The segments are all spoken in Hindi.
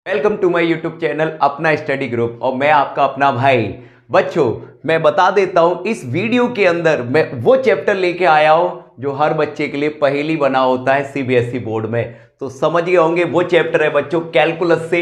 Welcome to my YouTube channel Apna study group और मैं आपका अपना भाई। बच्चों, मैं बता देता हूं इस वीडियो के अंदर मैं वो चैप्टर लेके आया हूं जो हर बच्चे के लिए पहेली बना होता है सीबीएसई बोर्ड में। तो समझ गए होंगे वो चैप्टर है बच्चों कैलकुलस से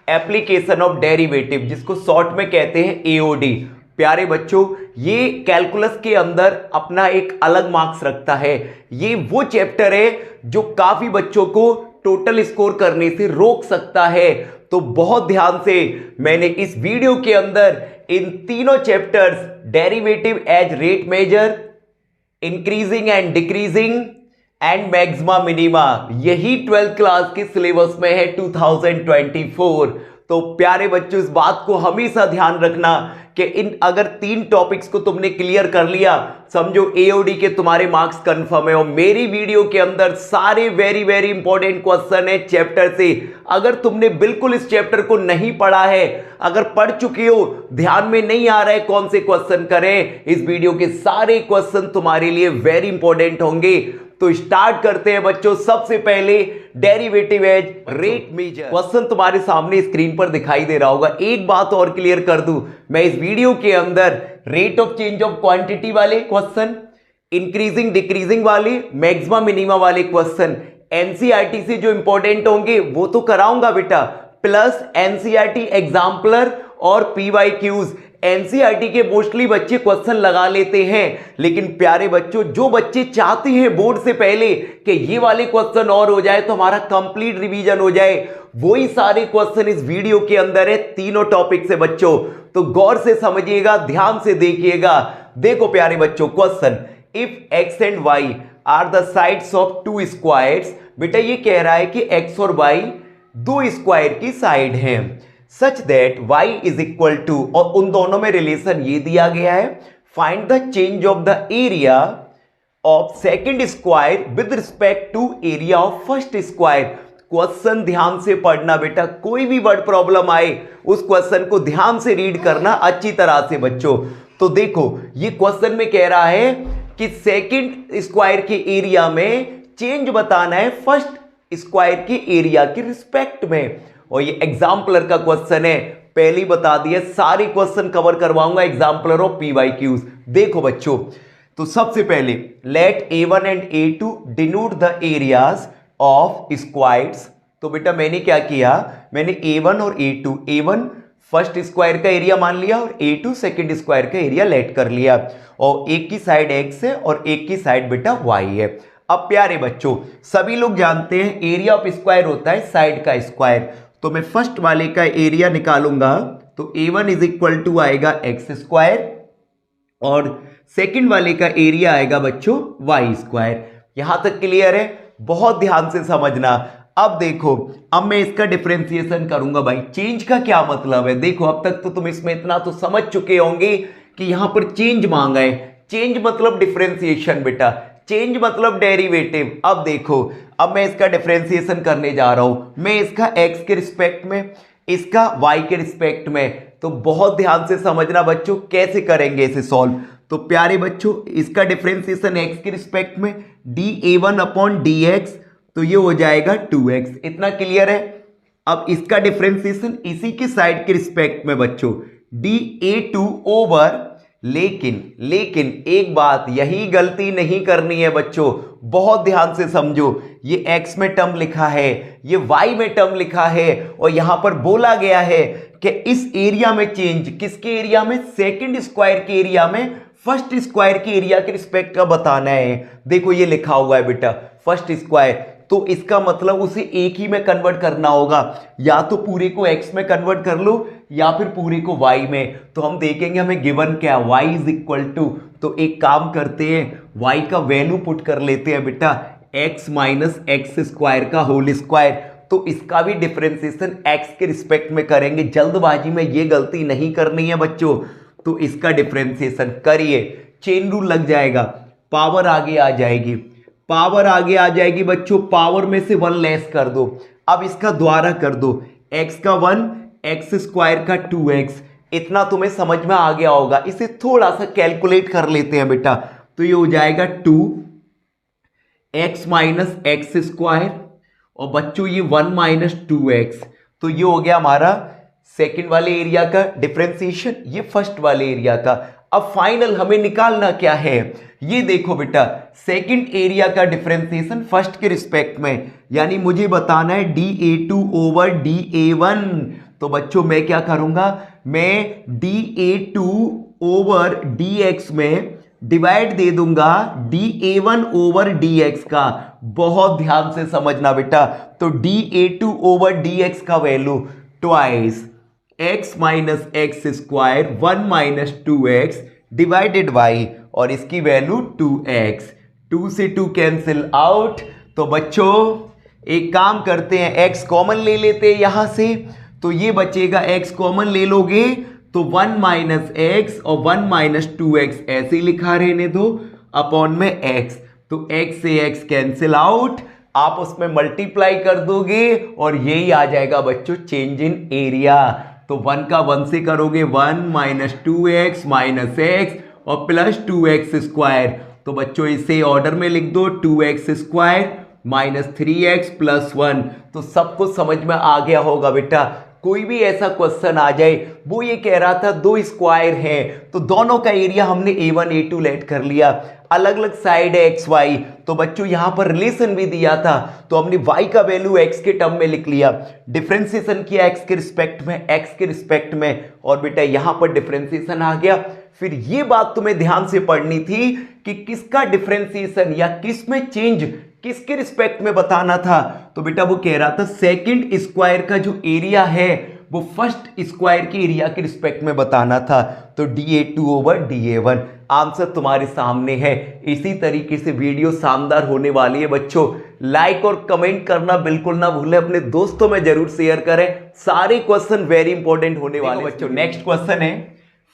एप्लीकेशन ऑफ डेरिवेटिव, जिसको शॉर्ट में कहते हैं एओडी। प्यारे बच्चों, ये कैलकुलस के अंदर अपना एक अलग मार्क्स रखता है। ये वो चैप्टर है जो काफी बच्चों को टोटल स्कोर करने से रोक सकता है। तो बहुत ध्यान से मैंने इस वीडियो के अंदर इन तीनों chapters, derivative as rate measure, increasing and decreasing and maxima minima, यही 12th क्लास के सिलेबस में है 2024। तो प्यारे बच्चों, इस बात को हमेशा ध्यान रखना कि इन अगर 3 टॉपिक्स को तुमने क्लियर कर लिया, समझो एओडी के तुम्हारे मार्क्स कंफर्म है। और मेरी वीडियो के अंदर सारे वेरी वेरी इंपॉर्टेंट क्वेश्चन है चैप्टर से। अगर तुमने बिल्कुल इस चैप्टर को नहीं पढ़ा है, अगर पढ़ चुके हो, ध्यान में नहीं आ रहा है कौन से क्वेश्चन करें, इस वीडियो के सारे क्वेश्चन तुम्हारे लिए वेरी इंपॉर्टेंट होंगे। तो स्टार्ट करते हैं बच्चों। सबसे पहले derivative as rate measure question तुम्हारे सामने स्क्रीन पर दिखाई दे रहा होगा। एक बात और क्लियर कर दूं, मैं इस वीडियो के अंदर rate of change of quantity वाले क्वेश्चन, इंक्रीजिंग डिक्रीजिंग वाले, मैक्सिमा मिनिमा वाले क्वेश्चन एनसीईआरटी से जो इंपॉर्टेंट होंगे वो तो कराऊंगा बेटा, प्लस एनसीईआरटी एग्जाम्पलर और पीवाईक्यूज। एनसीईआरटी के मोस्टली बच्चे क्वेश्चन लगा लेते हैं, लेकिन प्यारे बच्चों, जो बच्चे चाहते हैं बोर्ड से पहले कि ये वाले क्वेश्चन और हो जाए तो हमारा कंप्लीट रिवीजन हो जाए, वही सारे क्वेश्चन इस वीडियो के अंदर है, तीनों टॉपिक से बच्चों। तो गौर से समझिएगा, ध्यान से देखिएगा। देखो प्यारे बच्चों, question if X and Y are the sides of 2 squares. बेटा ये कह रहा है कि एक्स और वाई 2 स्क्वायर की साइड है, such that y is equal to, और उन दोनों में रिलेशन ये दिया गया है, find the change of the area of second square with respect to area of first square. Question ध्यान से पढ़ना बेटा, कोई भी वर्ड प्रॉब्लम आए उस क्वेश्चन को ध्यान से रीड करना अच्छी तरह से बच्चों। तो देखो ये क्वेश्चन में कह रहा है कि सेकंड स्क्वायर के एरिया में चेंज बताना है फर्स्ट स्क्वायर के एरिया के रिस्पेक्ट में। और ये एग्जाम्पलर का क्वेश्चन है, पहले ही बता दिया, सारे क्वेश्चन कवर करवाऊंगा एग्जाम्पलर और पीवाईक्यूज। देखो बच्चों, तो सबसे पहले let A1 and A2 denote the areas of squares. तो बेटा मैंने क्या किया, मैंने A1 और A2, A1 फर्स्ट स्क्वायर का एरिया मान लिया और A2 सेकंड स्क्वायर का एरिया लेट कर लिया, और एक की साइड x है और एक की साइड बेटा y है। अब प्यारे बच्चों, सभी लोग जानते हैं एरिया ऑफ स्क्वायर होता है साइड का स्क्वायर। तो मैं फर्स्ट वाले का एरिया निकालूंगा, तो A1 इज इक्वल टू आएगा एक्स स्क्वायर और सेकंड वाले का एरिया आएगा बच्चों वाई स्क्वायर। यहां तक क्लियर है? बहुत ध्यान से समझना। अब देखो, अब मैं इसका डिफरेंशिएशन करूंगा। भाई चेंज का क्या मतलब है? देखो अब तक तो तुम इसमें इतना तो समझ चुके होंगे कि यहां पर चेंज मांगा है। चेंज मतलब डिफरेंशिएशन बेटा, चेंज मतलब डेरिवेटिव। अब देखो, अब मैं इसका डिफरेंशिएशन करने जा रहा हूं, मैं इसका x के रिस्पेक्ट में, इसका y के रिस्पेक्ट में। तो बहुत ध्यान से समझना बच्चों, कैसे करेंगे इसे सॉल्व। तो प्यारे बच्चों, इसका डिफरेंशिएशन x के रिस्पेक्ट में dA1 अपॉन dx, तो ये हो जाएगा 2x। इतना क्लियर है? अब इसका डिफरेंशिएशन इसी की साइड के रिस्पेक्ट में बच्चों dA2 ओवर, लेकिन एक बात, यही गलती नहीं करनी है बच्चों, बहुत ध्यान से समझो। ये x में टर्म लिखा है, ये y में टर्म लिखा है, और यहां पर बोला गया है कि इस एरिया में चेंज, किसके एरिया में? सेकंड स्क्वायर के एरिया में फर्स्ट स्क्वायर के एरिया के रिस्पेक्ट का बताना है। देखो ये लिखा हुआ है बेटा फर्स्ट स्क्वायर, तो इसका मतलब उसे एक ही में कन्वर्ट करना होगा, या तो पूरे को x में कन्वर्ट कर लो या फिर पूरे को y में। तो हम देखेंगे हमें गिवन क्या, y इज इक्वल टू, तो एक काम करते हैं, y का वैल्यू पुट कर लेते हैं बेटा x माइनस एक्स स्क्वायर का होल स्क्वायर। तो इसका भी डिफरेंशिएशन x के रिस्पेक्ट में करेंगे, जल्दबाजी में ये गलती नहीं करनी है बच्चों। तो इसका डिफरेंशिएशन करिए, चेन रूल लग जाएगा, पावर आगे आ जाएगी, पावर आगे आ जाएगी बच्चों, पावर में से 1 लेस कर दो। अब इसका द्वारा कर दो, x का 1, एक्स स्क्वायर का 2x। इतना तुम्हें समझ में आ गया होगा। इसे थोड़ा सा कैलकुलेट कर लेते हैं बेटा, तो ये हो जाएगा 2x माइनस एक्स स्क्वायर, और बच्चों ये 1 माइनस 2x, तो ये हो गया हमारा सेकंड वाले एरिया का डिफरेंशिएशन, ये फर्स्ट वाले एरिया का। अब फाइनल हमें निकालना क्या है, ये देखो बेटा, सेकंड एरिया का डिफरेंशिएशन फर्स्ट के रिस्पेक्ट में, यानी मुझे बताना है dA2 ओवर dA1। तो बच्चों मैं क्या करूंगा, मैं dA2 ओवर dx में डिवाइड दे दूंगा dA1 ओवर dx का। बहुत ध्यान से समझना बेटा, तो dA2 ओवर dx का value twice x minus x square 1 minus 2x divided by, और इसकी वैल्यू 2x, 2 से 2 कैंसिल आउट। तो बच्चों एक काम करते हैं, x कॉमन ले लेते हैं यहां से, तो ये बचेगा, x कॉमन ले लोगे तो 1 माइनस एक्स और 1 माइनस 2x ऐसे ही लिखा रहने दो, अपॉन में x, तो x से x कैंसिल आउट, आप उसमें मल्टीप्लाई कर दोगे और यही आ जाएगा बच्चों चेंज इन एरिया। तो 1 का 1 से करोगे 1 माइनस 2x माइनस एक्स और प्लस 2x स्क्वायर, तो बच्चों इसे ऑर्डर में लिख दो, 2x square minus 3x plus 1। तो सब कुछ समझ में आ गया होगा बेटा। कोई भी ऐसा क्वेश्चन आ जाए, वो ये कह रहा था दो स्क्वायर हैं, तो दोनों का एरिया हमने A1 A2 लेट कर लिया, अलग अलग साइड है एक्स वाई, तो बच्चों यहां पर रिलेशन भी दिया था, तो हमने y का वैल्यू x के टर्म में लिख लिया, डिफरेंशिएशन किया x के रिस्पेक्ट में, x के रिस्पेक्ट में, और बेटा यहां पर डिफरेंशिएशन आ गया। फिर ये बात तुम्हें ध्यान से पढ़नी थी कि किसका डिफरेंशिएशन या किस में चेंज किसके रिस्पेक्ट में बताना था। तो बेटा वो कह रहा था सेकंड स्क्वायर का जो एरिया है वो फर्स्ट स्क्वायर के एरिया के रिस्पेक्ट में बताना था, तो dA2 ओवर dA1। आंसर तुम्हारे सामने है। इसी तरीके से वीडियो शानदार होने वाली है बच्चों, लाइक और कमेंट करना बिल्कुल ना भूलें, अपने दोस्तों में जरूर शेयर करें, सारे क्वेश्चन वेरी इंपॉर्टेंट होने वाले बच्चों। नेक्स्ट क्वेश्चन है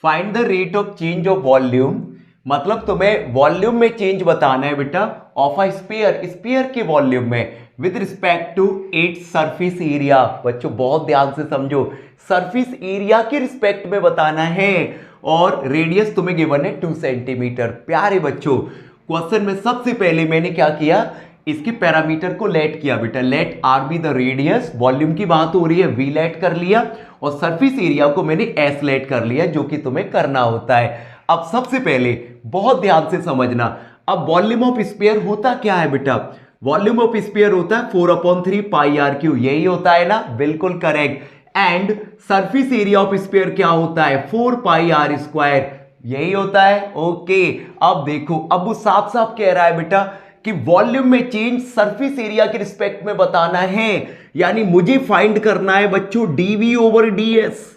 find the rate of change of volume, मतलब तुम्हें वॉल्यूम में चेंज बताना है बेटा ऑफ अ स्फीयर, स्फीयर के वॉल्यूम में with respect to its surface area. बच्चों बहुत ध्यान से समझो, सरफेस एरिया के रिस्पेक्ट में बताना है, और रेडियस तुम्हें गिवन है 2 सेंटीमीटर। प्यारे बच्चों क्वेश्चन में सबसे पहले मैंने क्या किया, इसके पैरामीटर को लेट किया बेटा, let are be the radius, volume की बात हो रही है वी लेट कर लिया, और सरफेस एरिया को मैंने एस लेट कर लिया, जो कि तुम्हें करना होता है। अब सबसे पहले बहुत ध्यान से समझना, अब वॉल्यूम ऑफ स्फीयर होता क्या है बेटा, वॉल्यूम ऑफ स्फीयर होता है 4/3 पाई आर क्यू, यही होता है ना, बिल्कुल correct. And surface area of sphere क्या होता है 4 पाई आर स्क्वायर, यही होता है। ओके अब देखो, अब वो साफ साफ कह रहा है बेटा कि वॉल्यूम में चेंज सरफेस एरिया के रिस्पेक्ट में बताना है, यानी मुझे फाइंड करना है बच्चों dV ओवर ds,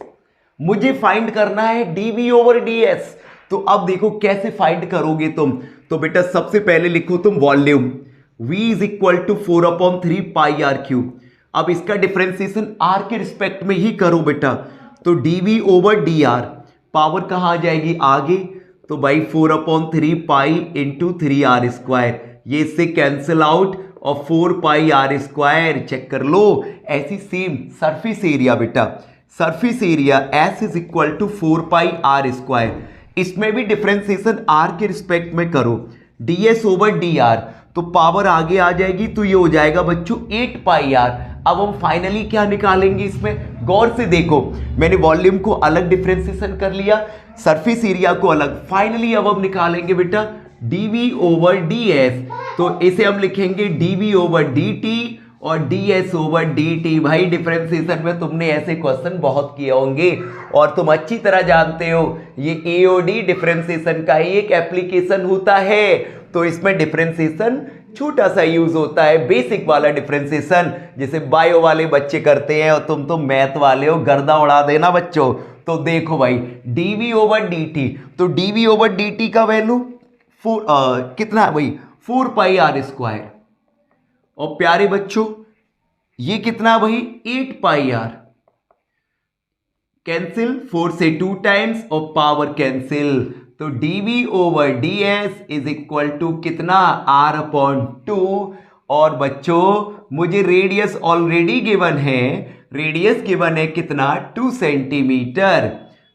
मुझे फाइंड करना है dV ओवर ds। तो अब देखो कैसे फाइंड करोगे तुम, तो बेटा सबसे पहले लिखो तुम volume v is equal to 4/3 pi R cube. अब इसका डिफरेंशिएशन r के रिस्पेक्ट में ही करो बेटा, तो dv ओवर dr, पावर कहां आ जाएगी आगे, तो भाई 4/3 पाई इंटू 3r स्क्वायर, ये इससे कैंसिल आउट, और 4 पाई आर स्क्वायर चेक कर लो। ऐसी सेम सरफेस एरिया बेटा, surface area S is equal to 4 pi R square, इसमें भी डिफरेंशिएशन r के रिस्पेक्ट में करो, ds ओवर dr, तो पावर आगे आ जाएगी, तो ये हो जाएगा बच्चों 8 पाई आर। अब हम फाइनली क्या निकालेंगे इसमें, गौर से देखो, मैंने वॉल्यूम को अलग डिफरेंशिएशन कर लिया, सरफेस एरिया को अलग, फाइनली अब हम निकालेंगे बेटा dv ओवर ds, तो इसे हम लिखेंगे dv ओवर dt और ds ओवर dt। भाई डिफरेंशिएशन में तुमने ऐसे क्वेश्चन बहुत किए होंगे और तुम अच्छी तरह जानते हो, ये AOD डिफरेंशिएशन का ही एक एप्लीकेशन होता है, तो इसमें डिफरेंशिएशन छोटा सा यूज होता है, बेसिक वाला डिफरेंशिएशन, जिसे बायो वाले बच्चे करते हैं, और तुम तो मैथ वाले हो, गर्दा उड़ा देना बच्चों। तो देखो भाई dv ओवर dt, तो dv ओवर dt का वैल्यू कितना है भाई 4 पाई आर स्क्वायर, और प्यारे बच्चों ये कितना भाई 8 पाई आर, कैंसिल 4 से 2 टाइम्स और पावर कैंसिल, तो dv over ds is equal to कितना r/2। और बच्चों मुझे रेडियस ऑलरेडी गिवन है, रेडियस गिवन है कितना 2 सेंटीमीटर,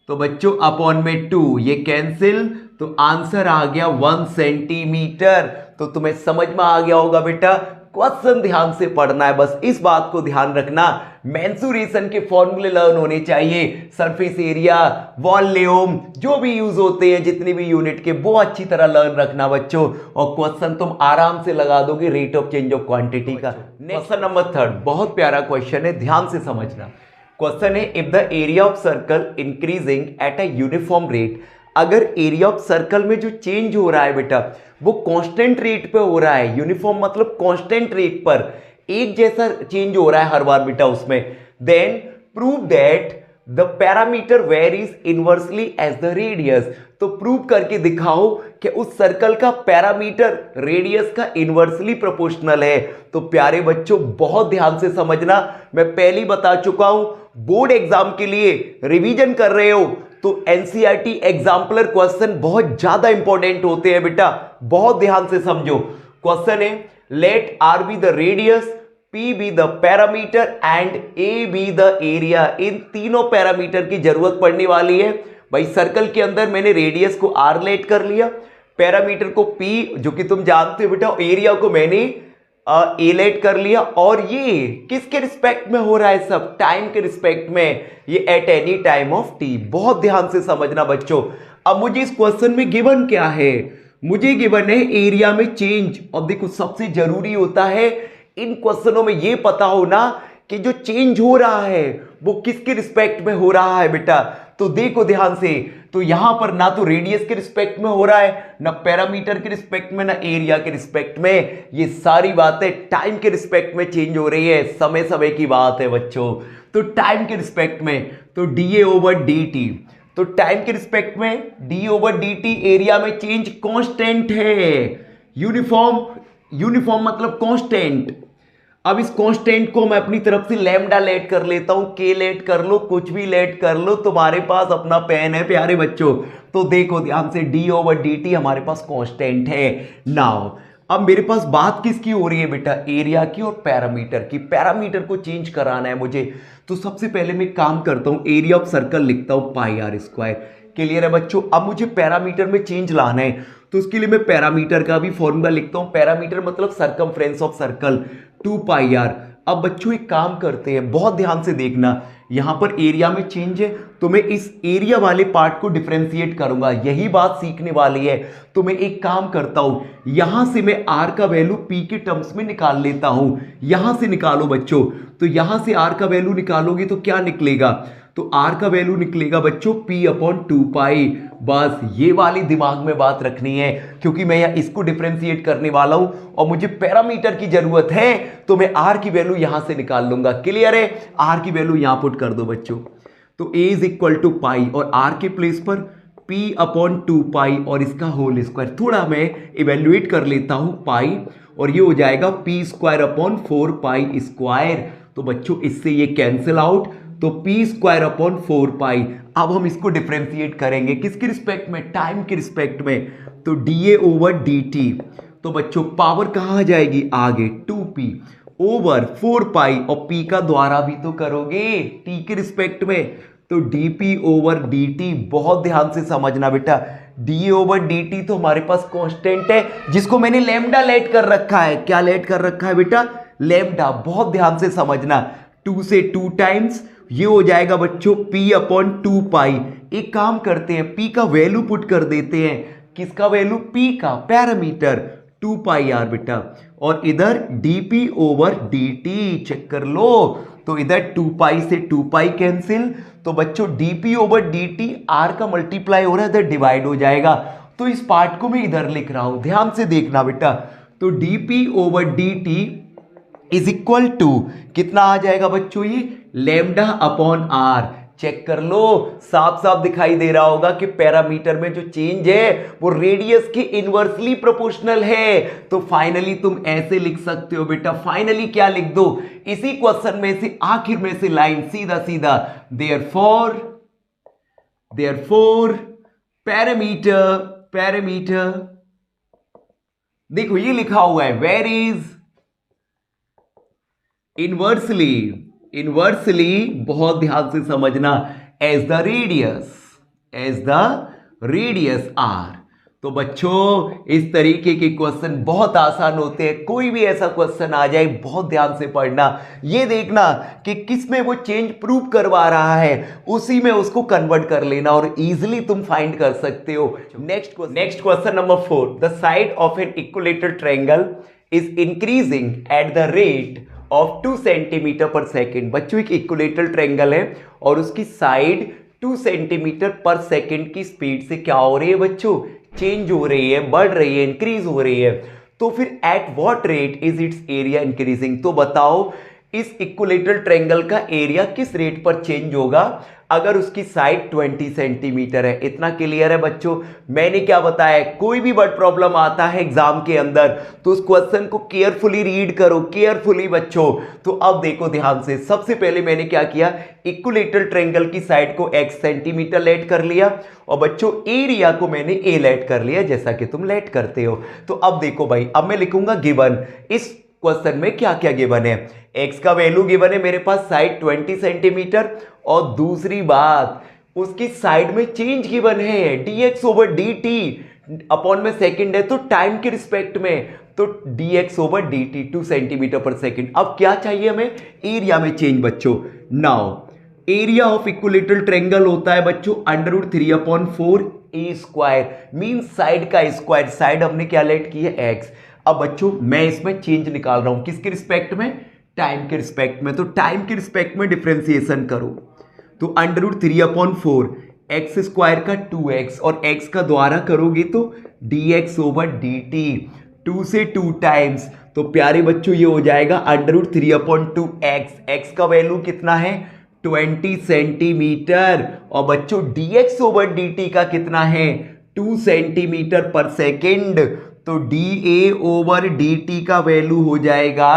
तो बच्चों अपॉन में 2, ये कैंसिल, तो आंसर आ गया 1 सेंटीमीटर। तो तुम्हें समझ में आ गया होगा बेटा क्वेश्चन ध्यान से पढ़ना है, बस इस बात को ध्यान रखना। मेंसुरेशन के फॉर्मूले लर्न होने चाहिए, सरफेस एरिया, वॉल्यूम, जो भी यूज होते हैं जितनी भी यूनिट के, वो अच्छी तरह लर्न रखना बच्चों, और क्वेश्चन तुम आराम से लगा दोगे rate of change of quantity का। क्वेश्चन नंबर 3 बहुत प्यारा क्वेश्चन है, ध्यान से समझना। क्वेश्चन है, if the area of circle increasing at a uniform rate, अगर एरिया ऑफ सर्कल में जो चेंज हो रहा है बेटा वो कांस्टेंट रेट पे हो रहा है, यूनिफॉर्म मतलब कांस्टेंट रेट पर एक जैसा चेंज हो रहा है हर बार बेटा उसमें, then prove that the parameter varies inversely as the radius, तो प्रूव करके दिखाओ कि उस सर्कल का पैरामीटर रेडियस का इनवर्सली प्रोपोर्शनल है। तो प्यारे बच्चों बहुत ध्यान से समझना, मैं पहले ही बता चुका हूं, बोर्ड एग्जाम के लिए रिवीजन कर रहे हो तो एनसीईआरटी एग्जाम्पलर क्वेश्चन बहुत ज्यादा इंपॉर्टेंट होते हैं बेटा, बहुत ध्यान से समझो। क्वेश्चन है, let are be the radius, p be the parameter and a be the area, इन तीनों पैरामीटर की जरूरत पड़ने वाली है। भाई सर्कल के अंदर मैंने रेडियस को आर लेट कर लिया, पैरामीटर को पी जो कि तुम जानते हो बेटा, एरिया को मैंने एलेट कर लिया, और ये किसके रिस्पेक्ट में हो रहा है, सब टाइम के रिस्पेक्ट में, ये at any time of T. बहुत ध्यान से समझना बच्चों। अब मुझे इस क्वेश्चन में गिवन क्या है, मुझे गिवन है एरिया में चेंज। और देखो सबसे जरूरी होता है इन क्वेश्चनों में ये पता होना कि जो चेंज हो रहा है वो किसके रिस्पेक्ट में हो रहा है बेटा। तो देखो ध्यान से, तो यहां पर ना तो रेडियस के रिस्पेक्ट में हो रहा है, ना पैरामीटर के रिस्पेक्ट में, ना एरिया के रिस्पेक्ट में, ये सारी बातें टाइम के रिस्पेक्ट में चेंज हो रही है। समय समय की बात है बच्चों, तो टाइम के रिस्पेक्ट में तो डीए ओवर डी टी, तो टाइम के रिस्पेक्ट में D over D T, area में चेंज कांस्टेंट है, यूनिफॉर्म मतलब कांस्टेंट। अब इस कांस्टेंट को मैं अपनी तरफ से लैम्डा लेट कर लेता हूं, के लेट कर लो, कुछ भी लेट कर लो, तुम्हारे पास अपना पेन है प्यारे बच्चों। तो देखो ध्यान से, डी ओवर डी टी हमारे पास कांस्टेंट है। नाउ अब मेरे पास बात किसकी हो रही है बेटा, एरिया की और पैरामीटर की। पैरामीटर को चेंज कराना है मुझे, तो सबसे पहले मैं काम करता हूं, एरिया ऑफ सर्कल लिखता हूं पाई आर स्क्वायर। क्लियर है बच्चों। अब मुझे पैरामीटर में चेंज लाना है, तो उसके लिए मैं पैरामीटर का भी फॉर्मूला लिखता हूं। पैरामीटर मतलब circumference of circle 2 pi R. अब बच्चों एक काम करते हैं, बहुत ध्यान से देखना, यहां पर एरिया में चेंज है तो मैं इस एरिया वाले पार्ट को डिफरेंशिएट करूंगा, यही बात सीखने वाली है। तो मैं एक काम करता हूं, यहां से मैं आर का वैल्यू पी के टर्म्स में निकाल लेता हूं। यहां से निकालो बच्चों, तो यहां से आर का वैल्यू निकालोगे तो क्या निकलेगा, तो आर का वैल्यू निकलेगा बच्चों पी अपॉन 2 पाई। बस ये वाली दिमाग में बात रखनी है, क्योंकि मैं यहाँ इसको डिफरेंशिएट करने वाला हूं और मुझे पैरामीटर की जरूरत है, तो मैं आर की वैल्यू यहां से निकाल लूंगा। क्लियर है, आर की वैल्यू यहां पुट कर दो बच्चों, तो ए इज इक्वल टू पाई और आर के प्लेस पर पी अपॉन 2 पाई और इसका होल स्क्वायर। थोड़ा मैं इवेल्युएट कर लेता हूं पाई, और ये हो जाएगा P square upon 4 pi square. तो बच्चों इससे ये कैंसिल आउट, तो पी स्क्वायर अपॉन 4 पाई। अब हम इसको डिफरेंशिएट करेंगे किसके रिस्पेक्ट में, टाइम के रिस्पेक्ट में, तो D A over D T. तो बच्चों पावर कहां जाएगी आगे, 2p ओवर 4 पाई, और p का द्वारा भी तो करोगे t के रिस्पेक्ट में, तो dp ओवर dt। बहुत ध्यान से समझना बेटा, d ओवर dt तो हमारे पास कांस्टेंट है जिसको मैंने लैम्डा लेट कर रखा है। क्या लेट कर रखा है बेटा, लैम्डा। बहुत ध्यान से समझना, 2 से 2 टाइम्स, ये हो जाएगा बच्चों p अपॉन 2 पाई। एक काम करते हैं, p का वैल्यू पुट कर देते हैं, किसका वैल्यू, p का, पैरामीटर 2 पाई आर बेटा, और इधर dp ओवर dt चेक कर लो, तो इधर 2 पाई से 2 पाई कैंसिल, तो बच्चों dp ओवर dt r का मल्टीप्लाई हो रहा है, इधर डिवाइड हो जाएगा। तो इस पार्ट को मैं इधर लिख रहा हूं, ध्यान से देखना बेटा, तो dp over dt is equal to कितना आ जाएगा बच्चों, ये लैम्डा अपॉन आर। चेक कर लो, साफ साफ दिखाई दे रहा होगा कि पैरामीटर में जो चेंज है वो रेडियस के इनवर्सली प्रोपोर्शनल है। तो फाइनली तुम ऐसे लिख सकते हो बेटा, फाइनली क्या लिख दो, इसी क्वेश्चन में से आखिर में से लाइन सीधा सीधा, देयरफॉर पैरामीटर देखो ये लिखा हुआ है, वेर इज इनवर्सली, बहुत ध्यान से समझना, एज द रेडियस आर। तो बच्चों इस तरीके के क्वेश्चन बहुत आसान होते हैं। कोई भी ऐसा क्वेश्चन आ जाए बहुत ध्यान से पढ़ना, ये देखना कि किस में वो चेंज प्रूव करवा रहा है, उसी में उसको कन्वर्ट कर लेना और इजीली तुम फाइंड कर सकते हो। Next question number 4, the side of an equilateral triangle is increasing at the rate of 2 centimetre per second. बच्चों एक इक्विलेटरल ट्रायंगल है और उसकी साइड 2 सेंटीमीटर पर सेकेंड की स्पीड से क्या हो रही है बच्चों, चेंज हो रही है, बढ़ रही है, इंक्रीज हो रही है। तो फिर at what rate is it's area increasing. तो बताओ इस इक्विलेटरल ट्रायंगल का एरिया किस रेट पर चेंज होगा अगर उसकी साइड 20 सेंटीमीटर है। इतना क्लियर है बच्चों। मैंने क्या बताया, कोई भी वर्ड प्रॉब्लम आता है एग्जाम के अंदर तो उस क्वेश्चन को केयरफुली रीड करो, केयरफुली बच्चों। तो अब देखो ध्यान से, सबसे पहले मैंने क्या किया, इक्विलेटरल ट्रायंगल की साइड को x सेंटीमीटर लेट कर लिया और बच्चों एरिया को मैंने a लेट कर लिया, जैसा कि तुम लेट करते हो। तो अब देखो भाई, अब मैं लिखूंगा गिवन। इस क्वेश्चन में क्या क्या गिवन है, x का वैल्यू गिवन है मेरे पास साइड 20 सेंटीमीटर और दूसरी बात उसकी साइड में चेंज गिवन है dx ओवर dt अपॉन में सेकंड है तो टाइम के रिस्पेक्ट में, तो dx ओवर dt 2 सेंटीमीटर पर सेकंड। अब क्या चाहिए हमें, एरिया में चेंज बच्चों। Now area of equilateral triangle होता है बच्चों √3/4 a स्क्वायर, मीन साइड का स्क्वायर। साइड हमने क्या लेट की है x। अब बच्चों मैं इसमें चेंज निकाल रहा हूं, किसके रिस्पेक्ट में, टाइम के रिस्पेक्ट में। तो टाइम के रिस्पेक्ट में डिफरेंशिएशन करो तो √3/4 एक्स स्क्वायर का 2x और x का द्वारा करोगे तो dx ओवर dt 2 से 2 टाइम्स। तो प्यारे बच्चों ये हो जाएगा √3/2x। x का वैल्यू कितना है 20 सेंटीमीटर और बच्चों dx ओवर dt का कितना है 2 सेंटीमीटर पर सेकेंड। तो dA ओवर dt का वैल्यू हो जाएगा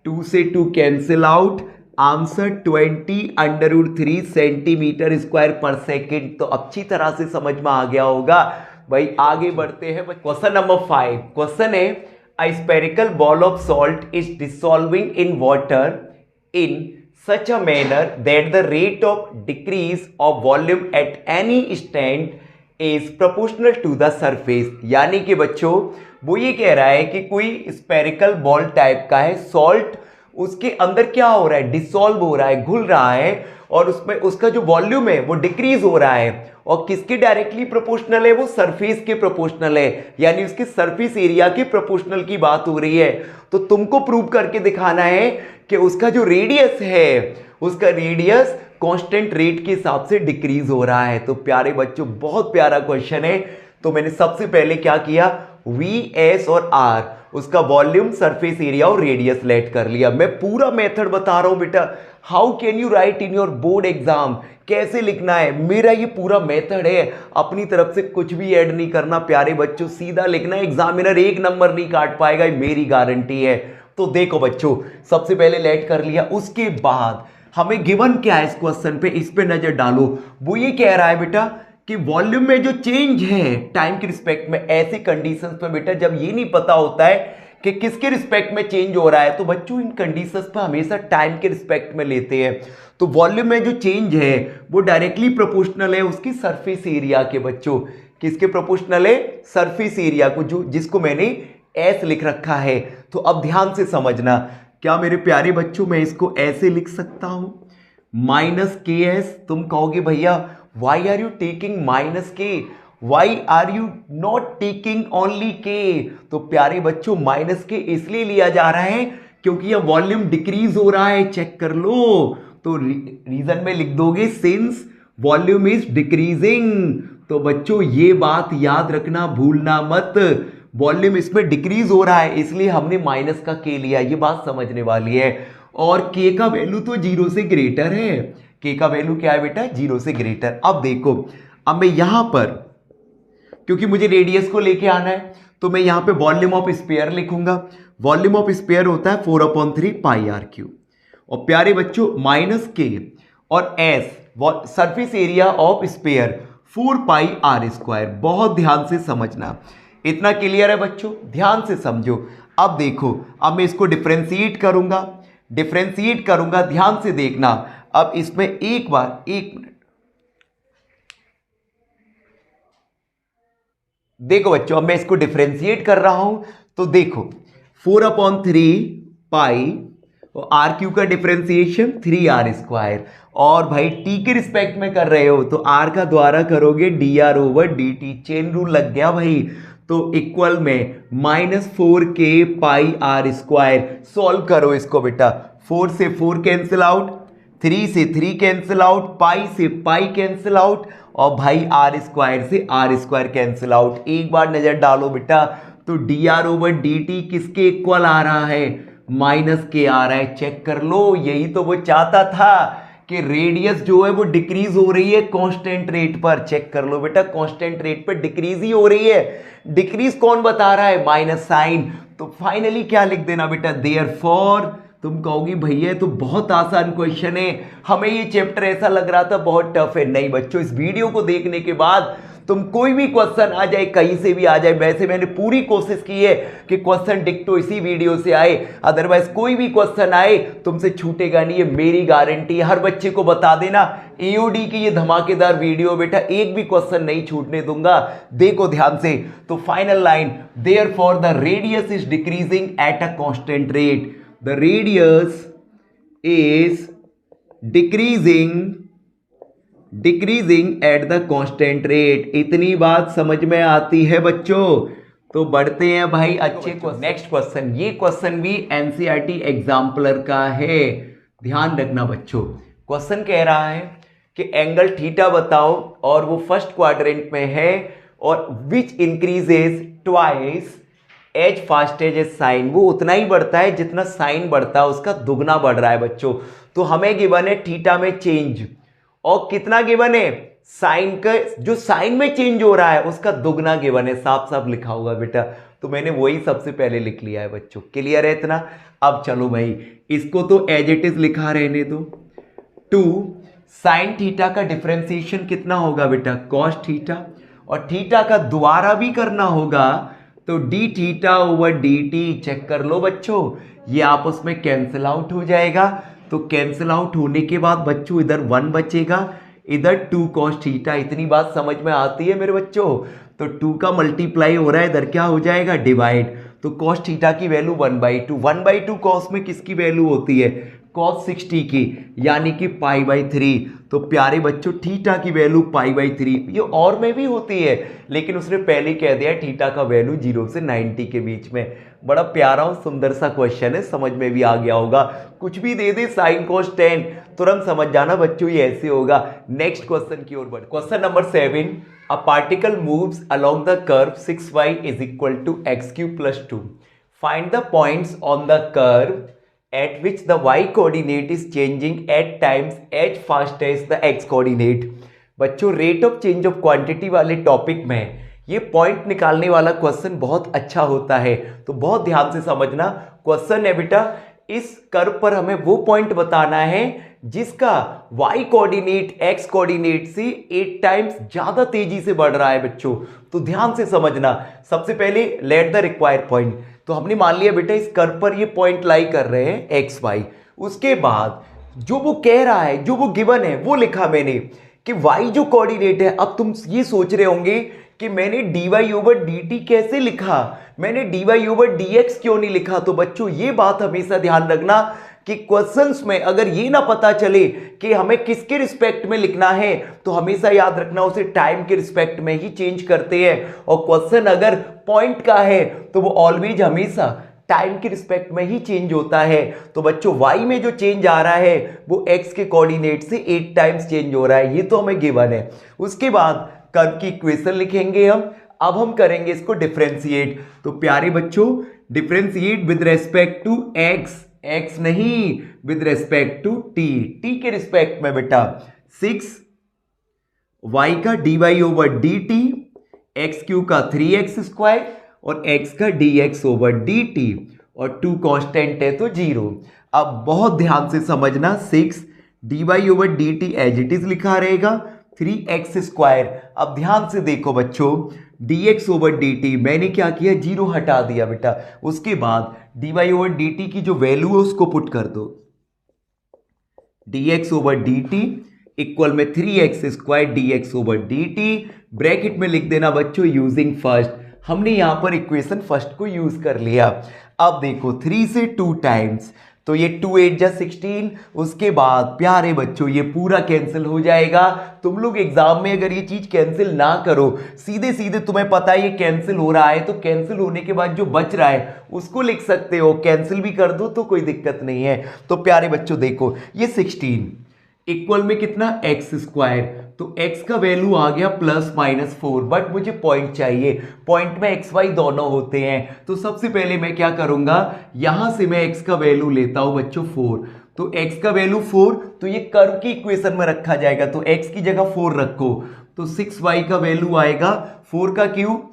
2 से 2 cancel out, answer 20√3 centimetre square पर सेकेंड। तो अच्छी तरह से समझ में आ गया होगा भाई। आगे बढ़ते हैं क्वेश्चन नंबर 5। क्वेश्चन है a spherical ball of salt is dissolving in water in such a manner that the rate of decrease of volume at any stand is proportional to the surface। यानी कि बच्चों वो ये कह रहा है कि कोई स्फेरिकल बॉल टाइप का है, सॉल्ट उसके अंदर क्या हो रहा है, डिसॉल्व हो रहा है, घुल रहा है और उसमें उसका जो वॉल्यूम है वो डिक्रीज हो रहा है और किसके डायरेक्टली प्रोपोर्शनल है, वो सरफेस के प्रोपोर्शनल है, यानी उसके सरफेस एरिया के प्रोपोर्शनल की बात हो रही है। तो तुमको प्रूव करके दिखाना है कि उसका जो रेडियस है, उसका रेडियस कांस्टेंट रेट के हिसाब से डिक्रीज हो रहा है। तो प्यारे बच्चों बहुत प्यारा क्वेश्चन है। तो मैंने सबसे पहले क्या किया, VS और R उसका वॉल्यूम, सरफेस एरिया और रेडियस लेट कर लिया। मैं पूरा मेथड बता रहा हूं बेटा, how can you right in your board exam, कैसे लिखना है, मेरा ये पूरा मेथड है। अपनी तरफ से कुछ भी ऐड नहीं करना प्यारे बच्चों, सीधा लिखना है, एग्जामिनर 1 नंबर नहीं काट पाएगा, मेरी गारंटी है। तो देखो बच्चों सबसे पहले लेट कर लिया, उसके बाद हमें गिवन क्या है इस क्वेश्चन पे, इस पे नजर डालो। वो ये कह रहा है बेटा कि वॉल्यूम में जो चेंज है टाइम के रिस्पेक्ट में, ऐसे कंडीशंस पे बेटा जब ये नहीं पता होता है कि किसके रिस्पेक्ट में चेंज हो रहा है, तो बच्चों इन कंडीशंस पे हमेशा टाइम के रिस्पेक्ट में लेते हैं। तो वॉल्यूम में जो चेंज है वो डायरेक्टली प्रोपोर्शनल है उसकी सरफेस एरिया के। बच्चों किसके प्रोपोर्शनल है, सरफेस एरिया को, जो जिसको मैंने एस लिख रखा है। तो अब ध्यान से समझना, क्या मेरे प्यारे बच्चों मैं इसको ऐसे लिख सकता हूं -KS। तुम कहोगे भैया why are you taking -K, why are you not taking only K। तो प्यारे बच्चों -K इसलिए लिया जा रहा है क्योंकि यह वॉल्यूम डिक्रीज हो रहा है, चेक कर लो। तो रीजन में लिख दोगे सिंस वॉल्यूम इज डिक्रीजिंग। तो बच्चों ये बात याद रखना, भूलना मत, वॉल्यूम इसमें डिक्रीज हो रहा है इसलिए हमने माइनस का K लिया, ये बात समझने वाली है। और K का वैल्यू तो 0 से ग्रेटर है, K का वैल्यू क्या है बेटा, 0 से ग्रेटर। अब देखो, अब मैं यहां पर क्योंकि मुझे रेडियस को लेके आना है तो मैं यहां पे वॉल्यूम ऑफ स्फीयर लिखूंगा। वॉल्यूम ऑफ स्फीयर होता है 4/3 πr3 और प्यारे बच्चों -K और S surface area of sphere 4πr²। बहुत ध्यान से समझना, इतना क्लियर है बच्चों, ध्यान से समझो। अब देखो, अब मैं इसको डिफरेंशिएट करूंगा, ध्यान से देखना। अब इसमें एक बार 1 मिनट, देखो बच्चों, अब मैं इसको डिफ्रेंशिएट कर रहा हूं तो देखो 4/3 पाई और आर क्यू का डिफ्रेंशिएशन 3r²। और भाई टी के रिस्पेक्ट में कर रहे हो तो आर का द्वारा करोगे dr/dt, चेन रूल लग गया भाई। तो इक्वल में -4k पाई r²। सॉल्व करो इसको बेटा, 4 से 4 कैंसिल आउट, 3 से 3 कैंसिल आउट, पाई से पाई कैंसिल आउट, और भाई r² से r² कैंसिल आउट। एक बार नजर डालो बेटा, तो dr/dt किसके इक्वल आ रहा है? -k आ रहा है। चेक कर लो, यही तो वो चाहता था कि रेडियस जो है वो डिक्रीज हो रही है कांस्टेंट रेट पर। चेक कर लो बेटा, कांस्टेंट रेट पर डिक्रीज ही हो रही है। डिक्रीज कौन बता रहा है? Minus sign. तो फाइनली क्या लिख देना बेटा? देयरफॉर। तुम कहोगी भैया तो बहुत आसान क्वेश्चन है, हमें ये चैप्टर ऐसा लग रहा था बहुत टफ है। नहीं बच्चों, इस वीडियो को देखने के बाद तुम कोई भी क्वेश्चन आ जाए, कहीं से भी आ जाए, वैसे मैंने पूरी कोशिश की है कि क्वेश्चन डिक्टो इसी वीडियो से आए, अदरवाइज कोई भी क्वेश्चन आए तुमसे छूटेगा नहीं, ये मेरी गारंटी है। हर बच्चे को बता देना एओडी की ये धमाकेदार वीडियो बेटा, एक भी क्वेश्चन नहीं छूटने दूंगा। देखो ध्यान से, तो final line, therefore the radius is decreasing at a constant rate. The radius is decreasing at the constant rate। इतनी बात समझ में आती है बच्चों? तो बढ़ते हैं भाई अच्छे क्वेश्चन। नेक्स्ट क्वेश्चन, ये क्वेश्चन भी एनसीईआरटी एग्जाम्पलर का है, ध्यान रखना बच्चों। क्वेश्चन कह रहा है कि एंगल थीटा बताओ, और वो फर्स्ट क्वाड्रेंट में है, और which increases twice as fast as sine. वो उतना ही बढ़ता है जितना साइन बढ़ता है, उसका दुगना बढ़ रहा है बच्चों। तो हमें गिवन है थीटा में चेंज, और कितना गिवन है? साइन का, जो साइन में चेंज हो रहा है उसका दुगना गिवन है, साफ साफ लिखा होगा बेटा। तो मैंने वही सबसे पहले लिख लिया है बच्चों। क्लियर है इतना? अब चलो भाई, इसको तो एज इट इज लिखा रहने दो। 2 साइन थीटा का डिफरेंशिएशन कितना होगा बेटा? कॉस थीटा, और थीटा का द्वारा भी करना होगा तो dθ/dt। चेक कर लो बच्चों, ये आपस में कैंसिल आउट हो जाएगा। तो कैंसिल आउट होने के बाद बच्चों इधर 1 बचेगा, इधर 2 cos थीटा। इतनी बात समझ में आती है मेरे बच्चों? तो 2 का मल्टीप्लाई हो रहा है, इधर क्या हो जाएगा? डिवाइड। तो cos थीटा की वैल्यू 1/2। 1/2 cos में किसकी वैल्यू होती है? cos 60 की, यानी कि π/3। तो प्यारे बच्चों, थीटा की वैल्यू π/3, ये और में भी होती है, लेकिन उसने पहले कह दिया थीटा का वैल्यू 0 से 90 के बीच में। बड़ा प्यारा और सुंदर सा क्वेश्चन है, समझ में भी आ गया होगा। कुछ भी दे दे sin cos tan, तुरंत समझ जाना बच्चों ये ऐसे होगा। नेक्स्ट क्वेश्चन की ओर बढ़। Question number 7, a particle moves along the curve 6y = x³ + 2। Find the points on the curve at which the y coordinate is changing at times as fast as the x coordinate। बच्चों, rate of change of quantity वाले टॉपिक में ये पॉइंट निकालने वाला क्वेश्चन बहुत अच्छा होता है, तो बहुत ध्यान से समझना। क्वेश्चन है बेटा, इस कर्व पर हमें वो पॉइंट बताना है जिसका y कोऑर्डिनेट x कोऑर्डिनेट से 8 टाइम्स ज्यादा तेजी से बढ़ रहा है बच्चों। तो ध्यान से समझना। सबसे पहले लेट द रिक्वायर्ड पॉइंट। तो हमने मान लिया बेटा इस कर्व पर ये पॉइंट लाई कर रहे हैं एक्स वाई। उसके बाद जो वो कह रहा है, जो वो गिवन है, वो लिखा मैंने कि y जो कोऑर्डिनेट है। अब तुम ये सोच रहे होंगे कि मैंने dy/dt कैसे लिखा, मैंने dy/dx क्यों नहीं लिखा। तो बच्चों ये बात हमेशा ध्यान रखना कि क्वेश्चंस में अगर ये ना पता चले कि हमें किसके रिस्पेक्ट में लिखना है, तो हमेशा याद रखना उसे टाइम के रिस्पेक्ट में ही चेंज करते हैं। और क्वेश्चन अगर पॉइंट का है तो वो ऑलवेज हमेशा टाइम के रिस्पेक्ट में ही चेंज होता है। तो बच्चों y में जो चेंज आ रहा है वो x के कोऑर्डिनेट से 8 टाइम्स चेंज हो रहा है, ये तो हमें गिवन है। उसके बाद कर्व की इक्वेशन लिखेंगे हम। अब हम करेंगे इसको डिफरेंशिएट। तो प्यारे बच्चों, differentiate with respect to x, x नहीं, with respect to t, t के रिस्पेक्ट में बेटा 6y का dy/dt, x³ का 3x² और x का dx/dt, और 2 कांस्टेंट है तो 0। अब बहुत ध्यान से समझना, 6 dy/dt एज इट इज लिखा रहेगा, 3x²। अब ध्यान से देखो बच्चों, dx/dt मैंने क्या किया, 0 हटा दिया बेटा। उसके बाद dy/dt की जो वैल्यू है उसको पुट कर दो, dx/dt इक्वल में 3x² dx/dt, ब्रैकेट में लिख देना बच्चों यूजिंग फर्स्ट। हमने यहां पर इक्वेशन फर्स्ट को यूज कर लिया। अब देखो 3 से 2 टाइम्स, तो ये 2 8 जा 16, उसके बाद प्यारे बच्चों ये पूरा कैंसिल हो जाएगा। तुम लोग एग्जाम में अगर ये चीज कैंसिल ना करो, सीधे सीधे तुम्हें पता है ये कैंसिल हो रहा है, तो कैंसिल होने के बाद जो बच रहा है उसको लिख सकते हो, कैंसिल भी कर दो तो कोई दिक्कत नहीं है। तो प्यारे बच्चों देखो ये 16 इक्वल में कितना x², तो x का वैल्यू आ गया +-4, बट मुझे पॉइंट चाहिए। पॉइंट में x y दोनों होते हैं, तो सबसे पहले मैं क्या करूंगा, यहां से मैं x का वैल्यू लेता हूं बच्चों 4, तो x का वैल्यू 4, तो ये कर्व की इक्वेशन में रखा जाएगा, तो x की जगह 4 रखो, तो 6y का वैल्यू आएगा 4 का क्यूब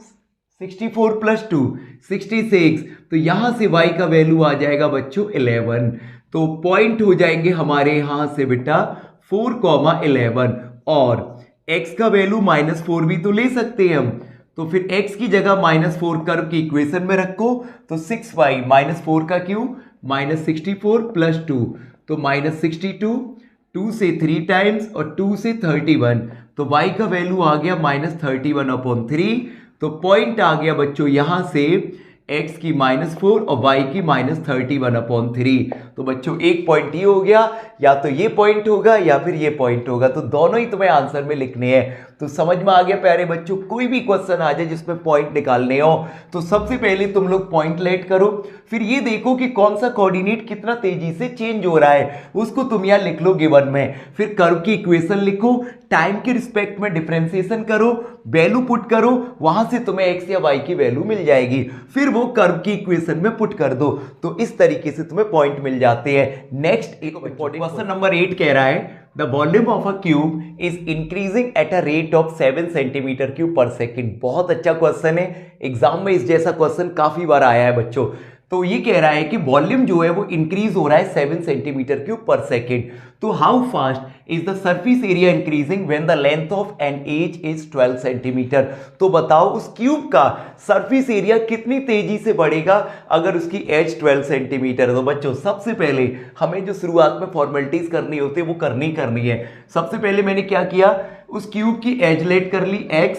64 + 2 66, तो यहां से y का वैल्यू आ जाएगा बच्चों 11, तो पॉइंट हो जाएंगे हमारे यहां से बेटा 4,11, और x का वैल्यू -4 भी तो ले सकते हैं हम, तो फिर x की जगह -4 कर्व की इक्वेशन में रखो, तो 6y -4 का क्यूब -64 + 2, तो -62, 2 से 3 टाइम्स और 2 से 31, तो y का वैल्यू आ गया -31/3, तो पॉइंट आ गया बच्चों यहां से x की -4 और y की -31/3, तो बच्चों एक पॉइंट ये हो गया, या तो ये पॉइंट होगा या फिर ये पॉइंट होगा, तो दोनों ही तुम्हें आंसर में लिखने हैं। तो समझ में आ गया प्यारे बच्चों, कोई भी क्वेश्चन आ जाए जिसमें पॉइंट निकालने हो, तो सबसे पहले तुम लोग पॉइंट लेट करो, फिर ये देखो कि कौन सा कोऑर्डिनेट कितना तेजी से चेंज हो रहा है, उसको तुम यहां लिख लो गिवन में, फिर कर्व की इक्वेशन लिखो, टाइम के रिस्पेक्ट में डिफरेंशिएशन करो, वैल्यू पुट करो, वहां से तुम्हें x या y की वैल्यू मिल जाएगी, फिर वो कर्व की इक्वेशन में पुट कर दो, तो इस तरीके से तुम्हें पॉइंट मिल जाते हैं। नेक्स्ट क्वेश्चन नंबर 8 कह रहा है the volume of a cube is increasing at a rate of 7 cm3/s। बहुत अच्छा क्वेश्चन है, एग्जाम में इस जैसा क्वेश्चन काफी बार आया है बच्चों। तो ये कह रहा है कि वॉल्यूम जो है वो इंक्रीज हो रहा है 7 cm3/s, तो how fast is the surface area increasing when the length of an edge is 12 cm। तो बताओ उस क्यूब का सरफेस एरिया कितनी तेजी से बढ़ेगा अगर उसकी एज 12 cm। तो बच्चों सबसे पहले हमें जो शुरुआत में फॉर्मेलिटीज करनी होती है वो करनी है। सबसे पहले मैंने क्या किया, उस क्यूब की एज लेट कर ली x,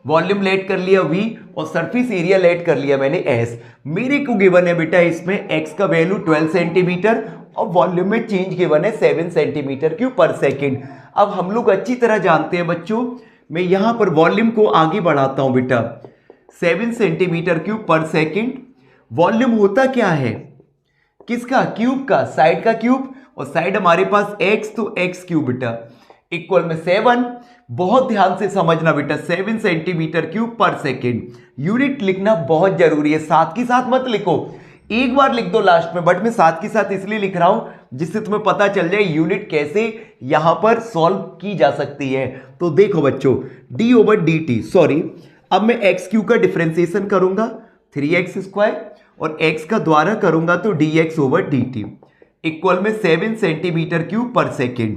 वॉल्यूम लेट कर लिया v, और सरफेस एरिया लेट कर लिया मैंने s। मेरे को गिवन है बेटा इसमें x का वैल्यू 12 cm और वॉल्यूम में चेंज गिवन है 7 cm3/s। अब हम लोग अच्छी तरह जानते हैं बच्चों, मैं यहां पर वॉल्यूम को आगे बढ़ाता हूं बेटा, 7 cm3/s। वॉल्यूम होता क्या है, किसका, क्यूब का, साइड का क्यूब, और साइड हमारे पास x, तो x³ बेटा इक्वल में 7, बहुत ध्यान से समझना बेटा, 7 cm3/s। यूनिट लिखना बहुत जरूरी है, साथ के साथ मत लिखो, एक बार लिख दो लास्ट में, बट मैं साथ के साथ इसलिए लिख रहा हूं जिससे तुम्हें पता चल जाए यूनिट कैसे यहां पर सॉल्व की जा सकती है। तो देखो बच्चों d/dt, सॉरी अब मैं x³ का डिफरेंशिएशन करूंगा 3x², और x का द्वारा करूंगा तो dx/dt इक्वल में 7 cm3/s।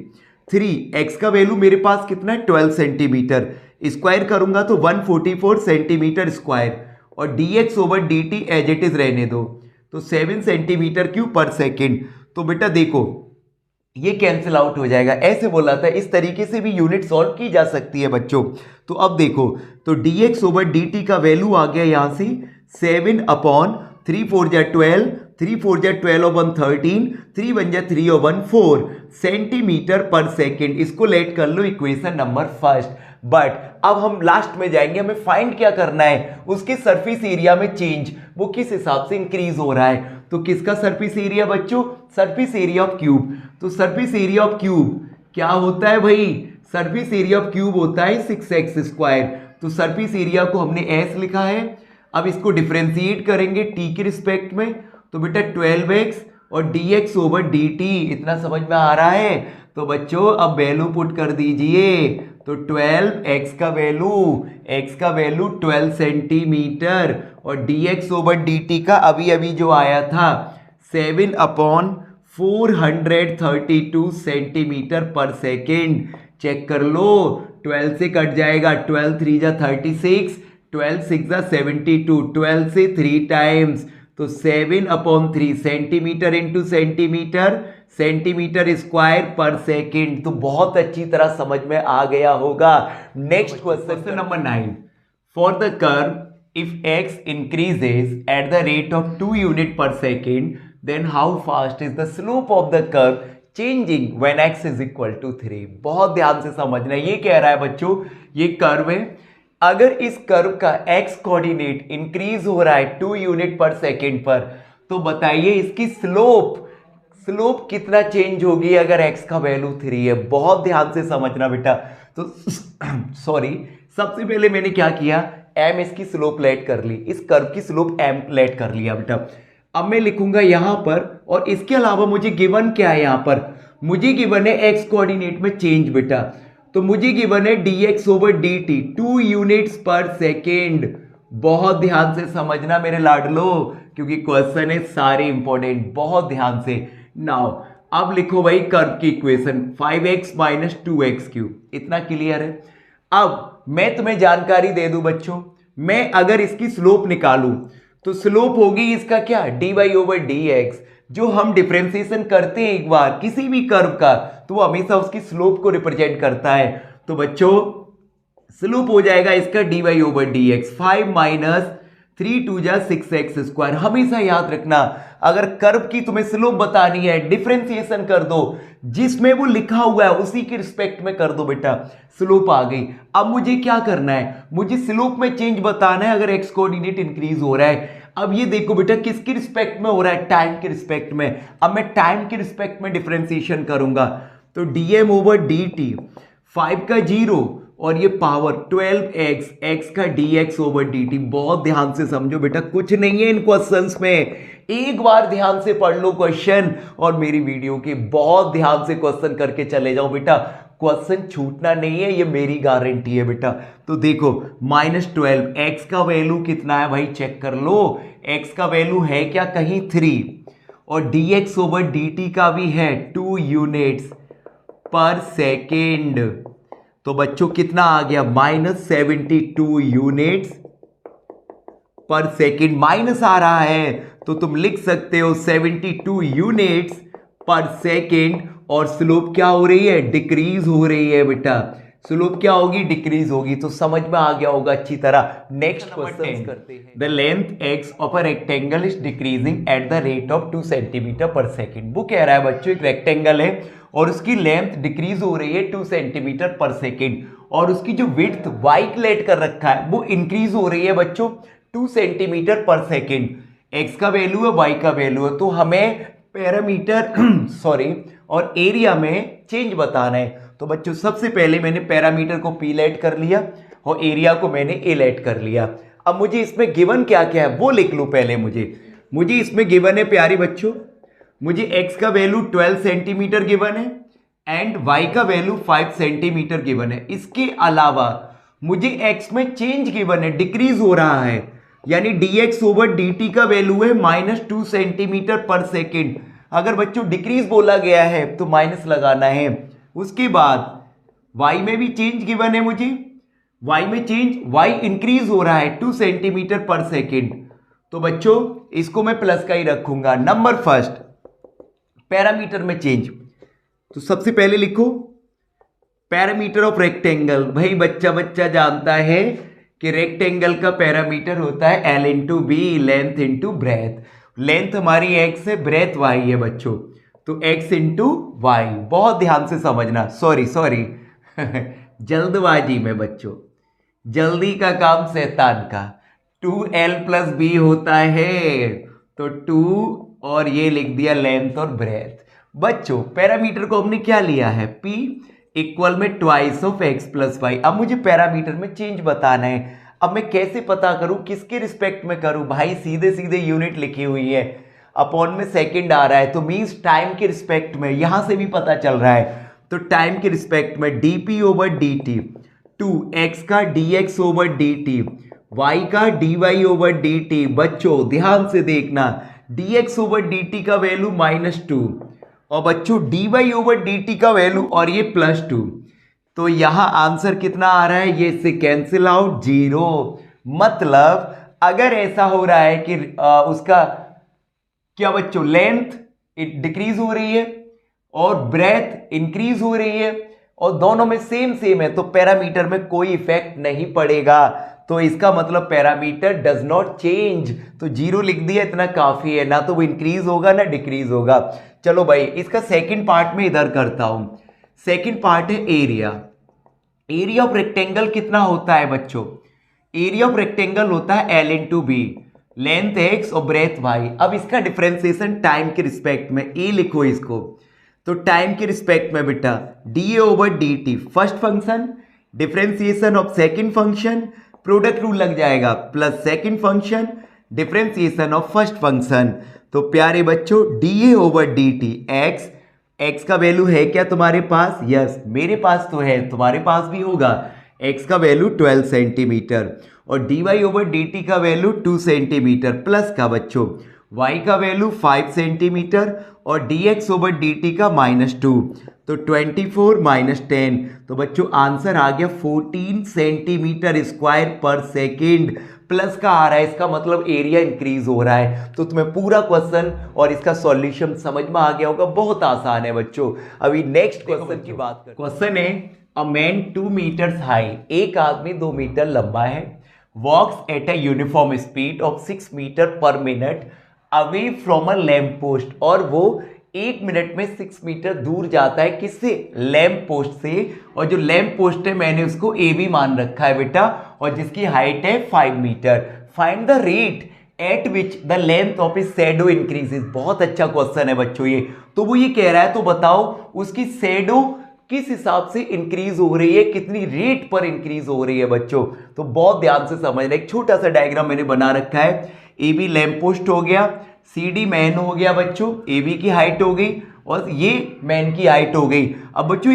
3x का वैल्यू मेरे पास कितना है 12 सेंटीमीटर, स्क्वायर करूंगा तो 144 cm², और dx/dt एज इट इज रहने दो, तो 7 cm3/s। तो बेटा देखो ये कैंसिल आउट हो जाएगा, ऐसे बोला था, इस तरीके से भी यूनिट सॉल्व की जा सकती है बच्चों। तो अब देखो, तो dx/dt का वैल्यू आ गया यहां से 7/3 4 जा 12, 3 4 जा 12 और 1 13, 3 1 जा 3 और 1 4 cm/s। इसको लेट कर लो इक्वेशन नंबर फर्स्ट। बट अब हम लास्ट में जाएंगे, हमें फाइंड क्या करना है, उसके सरफेस एरिया में चेंज वो किस हिसाब से इंक्रीज हो रहा है। तो किसका सरफेस एरिया बच्चों, सरफेस एरिया ऑफ क्यूब। तो सरफेस एरिया ऑफ क्यूब क्या होता है भाई, सरफेस एरिया ऑफ क्यूब होता है 6x²। तो सरफेस एरिया को हमने s लिखा है, अब इसको डिफरेंशिएट करेंगे t के रिस्पेक्ट में, तो बेटा 12x और dx/dt, इतना समझ में आ रहा है। तो बच्चों अब वैल्यू पुट कर दीजिए, तो 12x का वैल्यू 12 सेंटीमीटर, और dx/dt का अभी अभी जो आया था 7/432 cm/s। चेक कर लो, 12 से कट जाएगा, 12 3 जा 36, 12 6 जा 72, 12 से 3 टाइम्स, तो 7/3 centimetre into centimetre, centimetre square पर सेकेंड। तो बहुत अच्छी तरह समझ में आ गया होगा। Next question number 9, for the curve if x increases at the rate of 2 unit per second, then how fast is the slope of the curve changing when x is equal to 3। बहुत ध्यान से समझना। ये कह रहा है बच्चों, ये कर्व है, अगर इस कर्व का x कोऑर्डिनेट इंक्रीज हो रहा है 2 यूनिट पर सेकेंड पर, तो बताइए इसकी स्लोप कितना चेंज होगी अगर x का वैल्यू 3 है। बहुत ध्यान से समझना बेटा। तो सॉरी, सबसे पहले मैंने क्या किया, m इसकी स्लोप लेट कर ली, इस कर्व की स्लोप m लेट कर लिया बेटा। अब मैं लिखूंगा यहां पर, और इसके अलावा मुझे गिवन क्या है, यहां पर मुझे गिवन है x कोऑर्डिनेट में चेंज बेटा। तो मुझे गिवन है dx/dt 2 यूनिट्स पर सेकेंड। बहुत ध्यान से समझना मेरे लाडलो, क्योंकि क्वेश्चन है सारे इंपॉर्टेंट, बहुत ध्यान से। नाउ अब लिखो भाई कर्व की इक्वेशन 5x - 2x³। इतना क्लियर है। अब मैं तुम्हें जानकारी दे दूं बच्चों, मैं अगर इसकी स्लोप निकालूं तो स्लोप होगी इसका क्या, dy/dx। जो हम डिफरेंशिएशन करते हैं एक बार किसी भी कर्व का, तो वो हमेशा उसकी स्लोप को रिप्रेजेंट करता है। तो बच्चों स्लोप हो जाएगा इसका dy/dx। 5 - 3 × 2 = 6x²। हमेशा याद रखना, अगर कर्व की तुम्हें स्लोप बतानी है, डिफरेंशिएशन कर दो, जिसमें वो लिखा हुआ है उसी के रिस्पेक्ट में कर दो बेटा, स्लोप आ गई। अब मुझे क्या करना है, मुझे स्लोप में चेंज बताना है अगर x कोऑर्डिनेट इंक्रीज हो रहा है। अब ये देखो बेटा किसके रिस्पेक्ट में हो रहा है, टाइम के रिस्पेक्ट में। अब मैं टाइम के रिस्पेक्ट में डिफरेंशिएशन करूंगा, तो dm/dt 5 का 0 और ये पावर 12x, x का dx/dt। बहुत ध्यान से समझो बेटा, कुछ नहीं है इन क्वेश्चंस में। एक बार ध्यान से पढ़ लो क्वेश्चन, और मेरी वीडियो के बहुत ध्यान से क्वेश्चन करके चले जाओ बेटा। क्वेश्चन छूटना नहीं है, ये मेरी गारंटी है बेटा। तो देखो -12, x का वैल्यू कितना है भाई, चेक कर लो। x का वैल्यू है क्या कहीं 3, और dx/dt का भी है 2 यूनिट्स पर सेकेंड। तो बच्चों कितना आ गया, -72 यूनिट्स पर सेकेंड। माइनस आ रहा है तो तुम लिख सकते हो 72 यूनिट्स पर सेकेंड, और स्लोप क्या हो रही है, डिक्रीज हो रही है बेटा। स्लोप क्या होगी, डिक्रीज होगी। तो समझ में आ गया होगा अच्छी तरह। नेक्स्ट क्वेश्चन करते हैं। The length x of a rectangle is decreasing at the rate of 2 centimetre per second. वो कह रहा है बच्चों एक रेक्टेंगल है और उसकी लेंथ डिक्रीज हो रही है 2 सेंटीमीटर पर सेकेंड, और उसकी जो विड्थ y लेट कर रखा है वो इंक्रीज हो रही है बच्चों 2 सेंटीमीटर पर सेकेंड। x का वैल्यू है, y का वैल्यू है, तो हमें पैरामीटर सॉरी और एरिया में चेंज बताना है। तो बच्चों सबसे पहले मैंने पैरामीटर को p लेट कर लिया और एरिया को मैंने a लेट कर लिया। अब मुझे इसमें गिवन क्या क्या है वो लिख लो पहले। मुझे इसमें गिवन है प्यारे बच्चों, मुझे x का वैल्यू 12 सेंटीमीटर गिवन है एंड y का वैल्यू 5 सेंटीमीटर गिवन है। इसके अलावा मुझे x में चेंज गिवन है, डिक्रीज हो रहा है, यानी dx/dt का वैल्यू है -2 सेंटीमीटर पर सेकेंड। अगर बच्चों डिक्रीज बोला गया है तो माइनस लगाना है। उसके बाद y में भी चेंज गिवन है, मुझे y में चेंज, y इंक्रीज हो रहा है 2 सेंटीमीटर पर सेकेंड। तो बच्चों इसको मैं प्लस का ही रखूंगा। नंबर फर्स्ट पैरामीटर में चेंज, तो सबसे पहले लिखो पैरामीटर ऑफ रेक्टेंगल। भाई बच्चा जानता है कि रेक्टेंगल का पैरामीटर होता है L × B, length into breadth. Length हमारी x है, ब्रेथ y है बच्चों, तो x × y। बहुत ध्यान से समझना, सॉरी जल्दबाजी में बच्चों, जल्दी का काम शैतान का। 2L + B होता है, तो 2 और ये लिख दिया लेंथ और ब्रेथ। बच्चों पैरामीटर को हमने क्या लिया है, p = 2 of x + y। अब मुझे पैरामीटर में चेंज बताना है। अब मैं कैसे पता करूं, किसके रिस्पेक्ट में करूं? भाई सीधे यूनिट लिखी हुई है, अपॉन में सेकंड आ रहा है, तो मींस टाइम के रिस्पेक्ट में, यहां से भी पता चल रहा है। तो टाइम के रिस्पेक्ट में dp/dt 2, x का dx/dt, y का dy/dt। बच्चों ध्यान से देखना, dx/dt का वैल्यू -2 और बच्चों dy/dt का वैल्यू और ये +2। तो यहां आंसर कितना आ रहा है, ये इससे कैंसिल आउट 0। मतलब अगर ऐसा हो रहा है कि उसका क्या बच्चों, लेंथ डिक्रीज हो रही है और ब्रेथ इंक्रीज हो रही है और दोनों में सेम सेम है, तो पैरामीटर में कोई इफेक्ट नहीं पड़ेगा। तो इसका मतलब पैरामीटर डज नॉट चेंज, तो 0 लिख दिया, इतना काफी है, ना तो वो इंक्रीज होगा ना डिक्रीज होगा। चलो भाई, इसका सेकंड पार्ट में इधर करता हूं। सेकंड पार्ट है एरिया। एरिया ऑफ रेक्टेंगल कितना होता है बच्चों? एरिया ऑफ रेक्टेंगल होता है L into B, length x और ब्रेथ y। अब इसका डिफरेंशिएशन टाइम के रिस्पेक्ट में, ए लिखो इसको, तो टाइम के रिस्पेक्ट में बेटा dA over dt first function, differentiation of second function, product rule लग जाएगा, plus second function differentiation of first function. तो प्यारे बच्चों dA ओवर dt, x का वैल्यू है क्या तुम्हारे पास? यस, मेरे पास तो है, तुम्हारे पास भी होगा। x का वैल्यू 12 सेंटीमीटर और dy ओवर dt का वैल्यू 2 सेंटीमीटर प्लस का बच्चों y का वैल्यू 5 सेंटीमीटर और dx ओवर dt का -2, तो 24 - 10, तो बच्चों आंसर आ गया 14 सेंटीमीटर स्क्वायर पर सेकेंड। प्लस का आ रहा है, इसका मतलब एरिया इंक्रीज हो रहा है। तो तुम्हें पूरा क्वेश्चन और इसका सॉल्यूशन समझ में आ गया होगा, बहुत आसान है बच्चों। अभी नेक्स्ट क्वेश्चन की बात करें। क्वेश्चन है अ मैन 2 मीटर्स हाई, एक आदमी 2 मीटर लंबा है, walks at a uniform speed of 6 metre पर minute away from a lamp post, और वो 1 मिनट में 6 मीटर दूर जाता है, किससे? लैम्प पोस्ट से। और जो लैम्प पोस्ट है मैंने उसको ए बी मान रखा है बेटा, और जिसकी हाइट है 5 metre. Find the rate at which the length of his shadow increases. बहुत अच्छा क्वेश्चन है बच्चों ये। तो वो ये कह रहा है, तो बताओ उसकी शैडो किस हिसाब से इंक्रीज हो रही है, कितनी रेट पर इंक्रीज हो रही है बच्चों। तो बहुत ध्यान से समझना। एक छोटा सा डायग्राम मैंने बना रखा है, ए बी लैम्प पोस्ट हो गया, सी डी मैन हो गया बच्चों, ए बी की हाइट हो गई और ये मैन की हाइट हो गई। अब बच्चों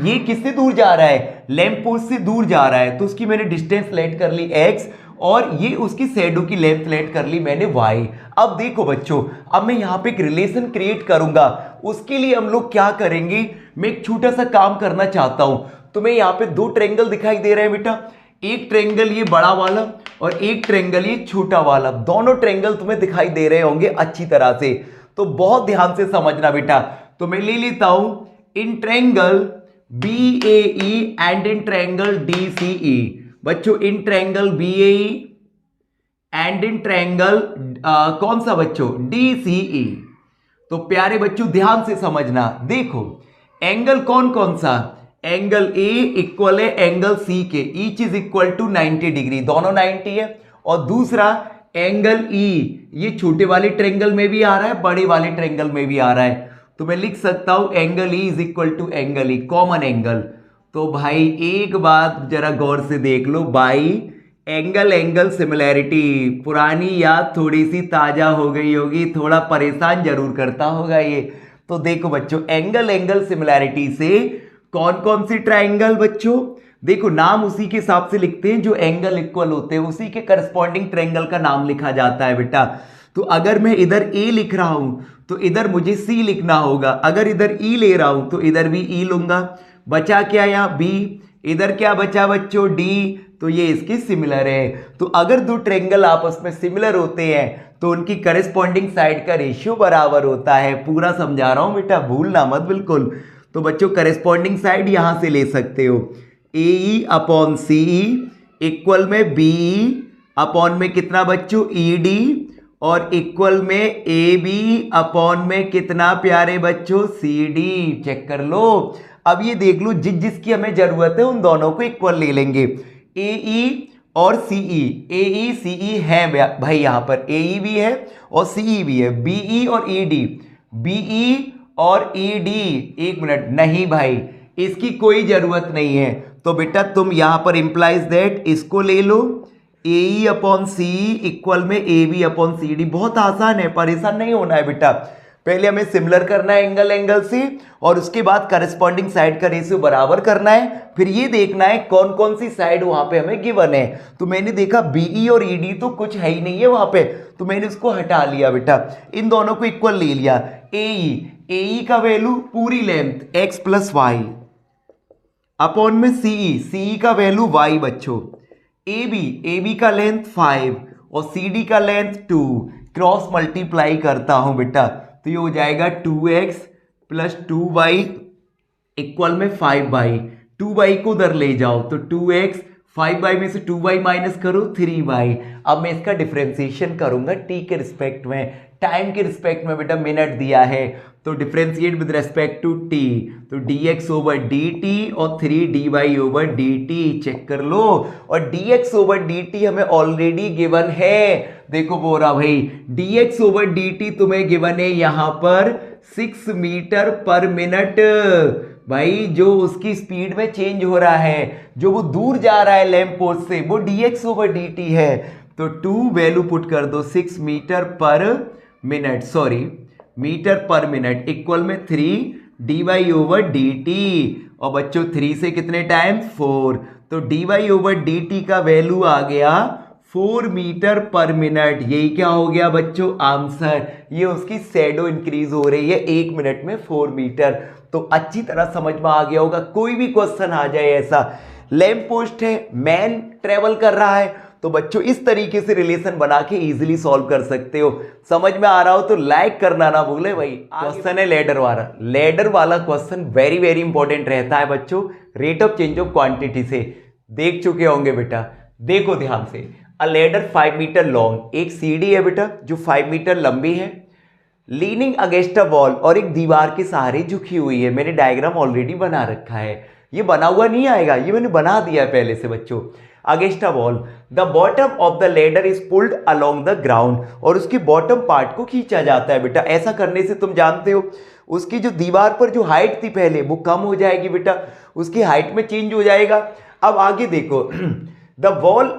ये किससे दूर जा रहा है? लैम्प पोस्ट से दूर जा रहा है, तो उसकी मैंने डिस्टेंस लेट कर ली x और ये उसकी शैडो की लेंथ लेट कर ली मैंने y। अब देखो बच्चों, अब मैं यहाँ पे एक रिलेशन क्रिएट करूंगा। उसके लिए हम लोग क्या करेंगे, मैं एक छोटा सा काम करना चाहता हूं। तुम्हें यहाँ पे 2 ट्रायंगल दिखाई दे रहे हैं बेटा, एक ट्रायंगल ये बड़ा वाला और एक ट्रायंगल ये छोटा वाला। दोनों ट्रायंगल तुम्हें दिखाई दे रहे होंगे अच्छी तरह से, तो बहुत ध्यान से समझना बेटा। तो मैं ले लेता हूं in triangle BAE and in triangle DCE। बच्चों in triangle BAE and in triangle कौन सा बच्चों? DCE। तो प्यारे बच्चों ध्यान से समझना, देखो एंगल कौन कौन सा? एंगल A इक्वल है एंगल C के, each is equal to 90 degree, दोनों 90 है। और दूसरा एंगल E, ये छोटे वाले ट्रायंगल में भी आ रहा है, बड़े वाले ट्रायंगल में भी आ रहा है। तो मैं लिख सकता हूं angle E is equal to angle E, common angle. तो भाई एक बात जरा गौर से देख लो भाई, एंगल एंगल सिमिलैरिटी, पुरानी याद थोड़ी सी ताजा हो गई होगी, थोड़ा परेशान जरूर करता होगा ये। तो देखो बच्चों, एंगल एंगल सिमिलैरिटी से कौन कौन सी ट्रायंगल बच्चों? देखो नाम उसी के हिसाब से लिखते हैं, जो एंगल इक्वल होते हैं उसी के करस्पॉन्डिंग ट्रायंगल का नाम लिखा जाता है बेटा। तो अगर मैं इधर A लिख रहा हूं तो इधर मुझे C लिखना होगा, अगर इधर E ले रहा हूं तो इधर भी E लूंगा। बचा क्या यहाँ B, इधर क्या बचा बच्चों? D, तो ये इसके सिमिलर है। तो अगर 2 ट्रायंगल आपस में सिमिलर होते हैं तो उनकी करस्पॉन्डिंग साइड का रेशियो बराबर होता है। पूरा समझा रहा हूं बेटा, भूलना मत बिल्कुल। तो बच्चों करस्पॉन्डिंग साइड यहां से ले सकते हो, AE अपॉन CE इक्वल में BE अपॉन में कितना बच्चों? ED, और इक्वल में AB अपॉन में कितना प्यारे बच्चों? CD। चेक कर लो। अब ये देख लो, जिसकी हमें जरूरत है उन दोनों को इक्वल ले लेंगे, AE और CE। AE CE है भाई, यहां पर AE भी है और CE भी है, BE और ED, BE और ED। एक मिनट, नहीं भाई इसकी कोई जरूरत नहीं है। तो बेटा तुम यहां पर इंप्लाइज दैट इसको ले लो, AE अपॉन CE इक्वल में AB अपॉन CD। बहुत आसान है, परेशान नहीं होना है बेटा। पहले हमें सिमिलर करना है एंगल एंगल से और उसके बाद करस्पॉन्डिंग साइड का रेशियो बराबर करना है। फिर ये देखना है कौन कौन सी साइड वहां पे हमें गिवन है। तो मैंने देखा BE और ED तो कुछ है ही नहीं है वहां पे, तो मैंने उसको हटा लिया बेटा, इन दोनों को इक्वल ले लिया। AE का वैल्यू पूरी length x plus Y upon में CE का वैल्यू y बच्चों। AB का लेंथ 5 और CD का लेंथ 2, क्रॉस मल्टीप्लाई करता हूं बेटा तो ये हो जाएगा 2x प्लस 2y इक्वल में 5y। 2y को उधर ले जाओ तो 2x, 5y में से 2y माइनस करो 3y। अब मैं इसका डिफरेंशिएशन करूंगा t के रिस्पेक्ट में, टाइम के रिस्पेक्ट में बेटा मिनट दिया है तो differentiate with respect to t, तो dx ओवर dt और 3dy ओवर dt चेक कर लो। और dx ओवर dt हमें ऑलरेडी गिवन है, देखो बोरा भाई dx ओवर dt तुम्हें गिवन है यहां पर 6 मीटर पर मिनट। भाई जो उसकी स्पीड में चेंज हो रहा है, जो वो दूर जा रहा है लैंप पोस्ट से, वो dx ओवर dt है। तो 2 वैल्यू पुट कर दो 6 मीटर पर मिनट, सॉरी मीटर पर मिनट इक्वल में 3 dy ओवर dt। और बच्चों 3 से कितने टाइम 4, तो dy ओवर dt का वैल्यू आ गया 4 मीटर पर मिनट। यही क्या हो गया बच्चों आंसर। ये उसकी शैडो इंक्रीज हो रही है 1 मिनट में 4 मीटर। तो अच्छी तरह समझ में आ गया होगा। कोई भी क्वेश्चन आ जाए ऐसा, लैंप पोस्ट है, मैन ट्रेवल कर रहा है, तो बच्चों इस तरीके से रिलेशन बना के इजीली सॉल्व कर सकते हो। समझ में आ रहा हो तो लाइक करना ना भूले भाई। क्वेश्चन है लेडर वाला। लेडर वाला क्वेश्चन वेरी वेरी इंपॉर्टेंट रहता है बच्चों, rate of change of quantity से देख चुके होंगे बेटा। देखो ध्यान से, अ लेडर 5 मीटर लॉन्ग, एक सीढ़ी है बेटा जो 5 मीटर लंबी है, लीनिंग अगेंस्ट अ वॉल, और एक दीवार के सहारे झुकी हुई है। मैंने डायग्राम ऑलरेडी बना रखा है, ये बना हुआ नहीं आएगा, ये मैंने बना दिया है पहले से बच्चों। Against a wall, the bottom of the ladder is pulled along the ground, और उसकी बॉटम पार्ट को खींचा जाता है बेटा। ऐसा करने से तुम जानते हो उसकी जो दीवार पर जो हाइट थी पहले वो कम हो जाएगी बेटा, उसकी हाइट में चेंज हो जाएगा। अब आगे देखो the wall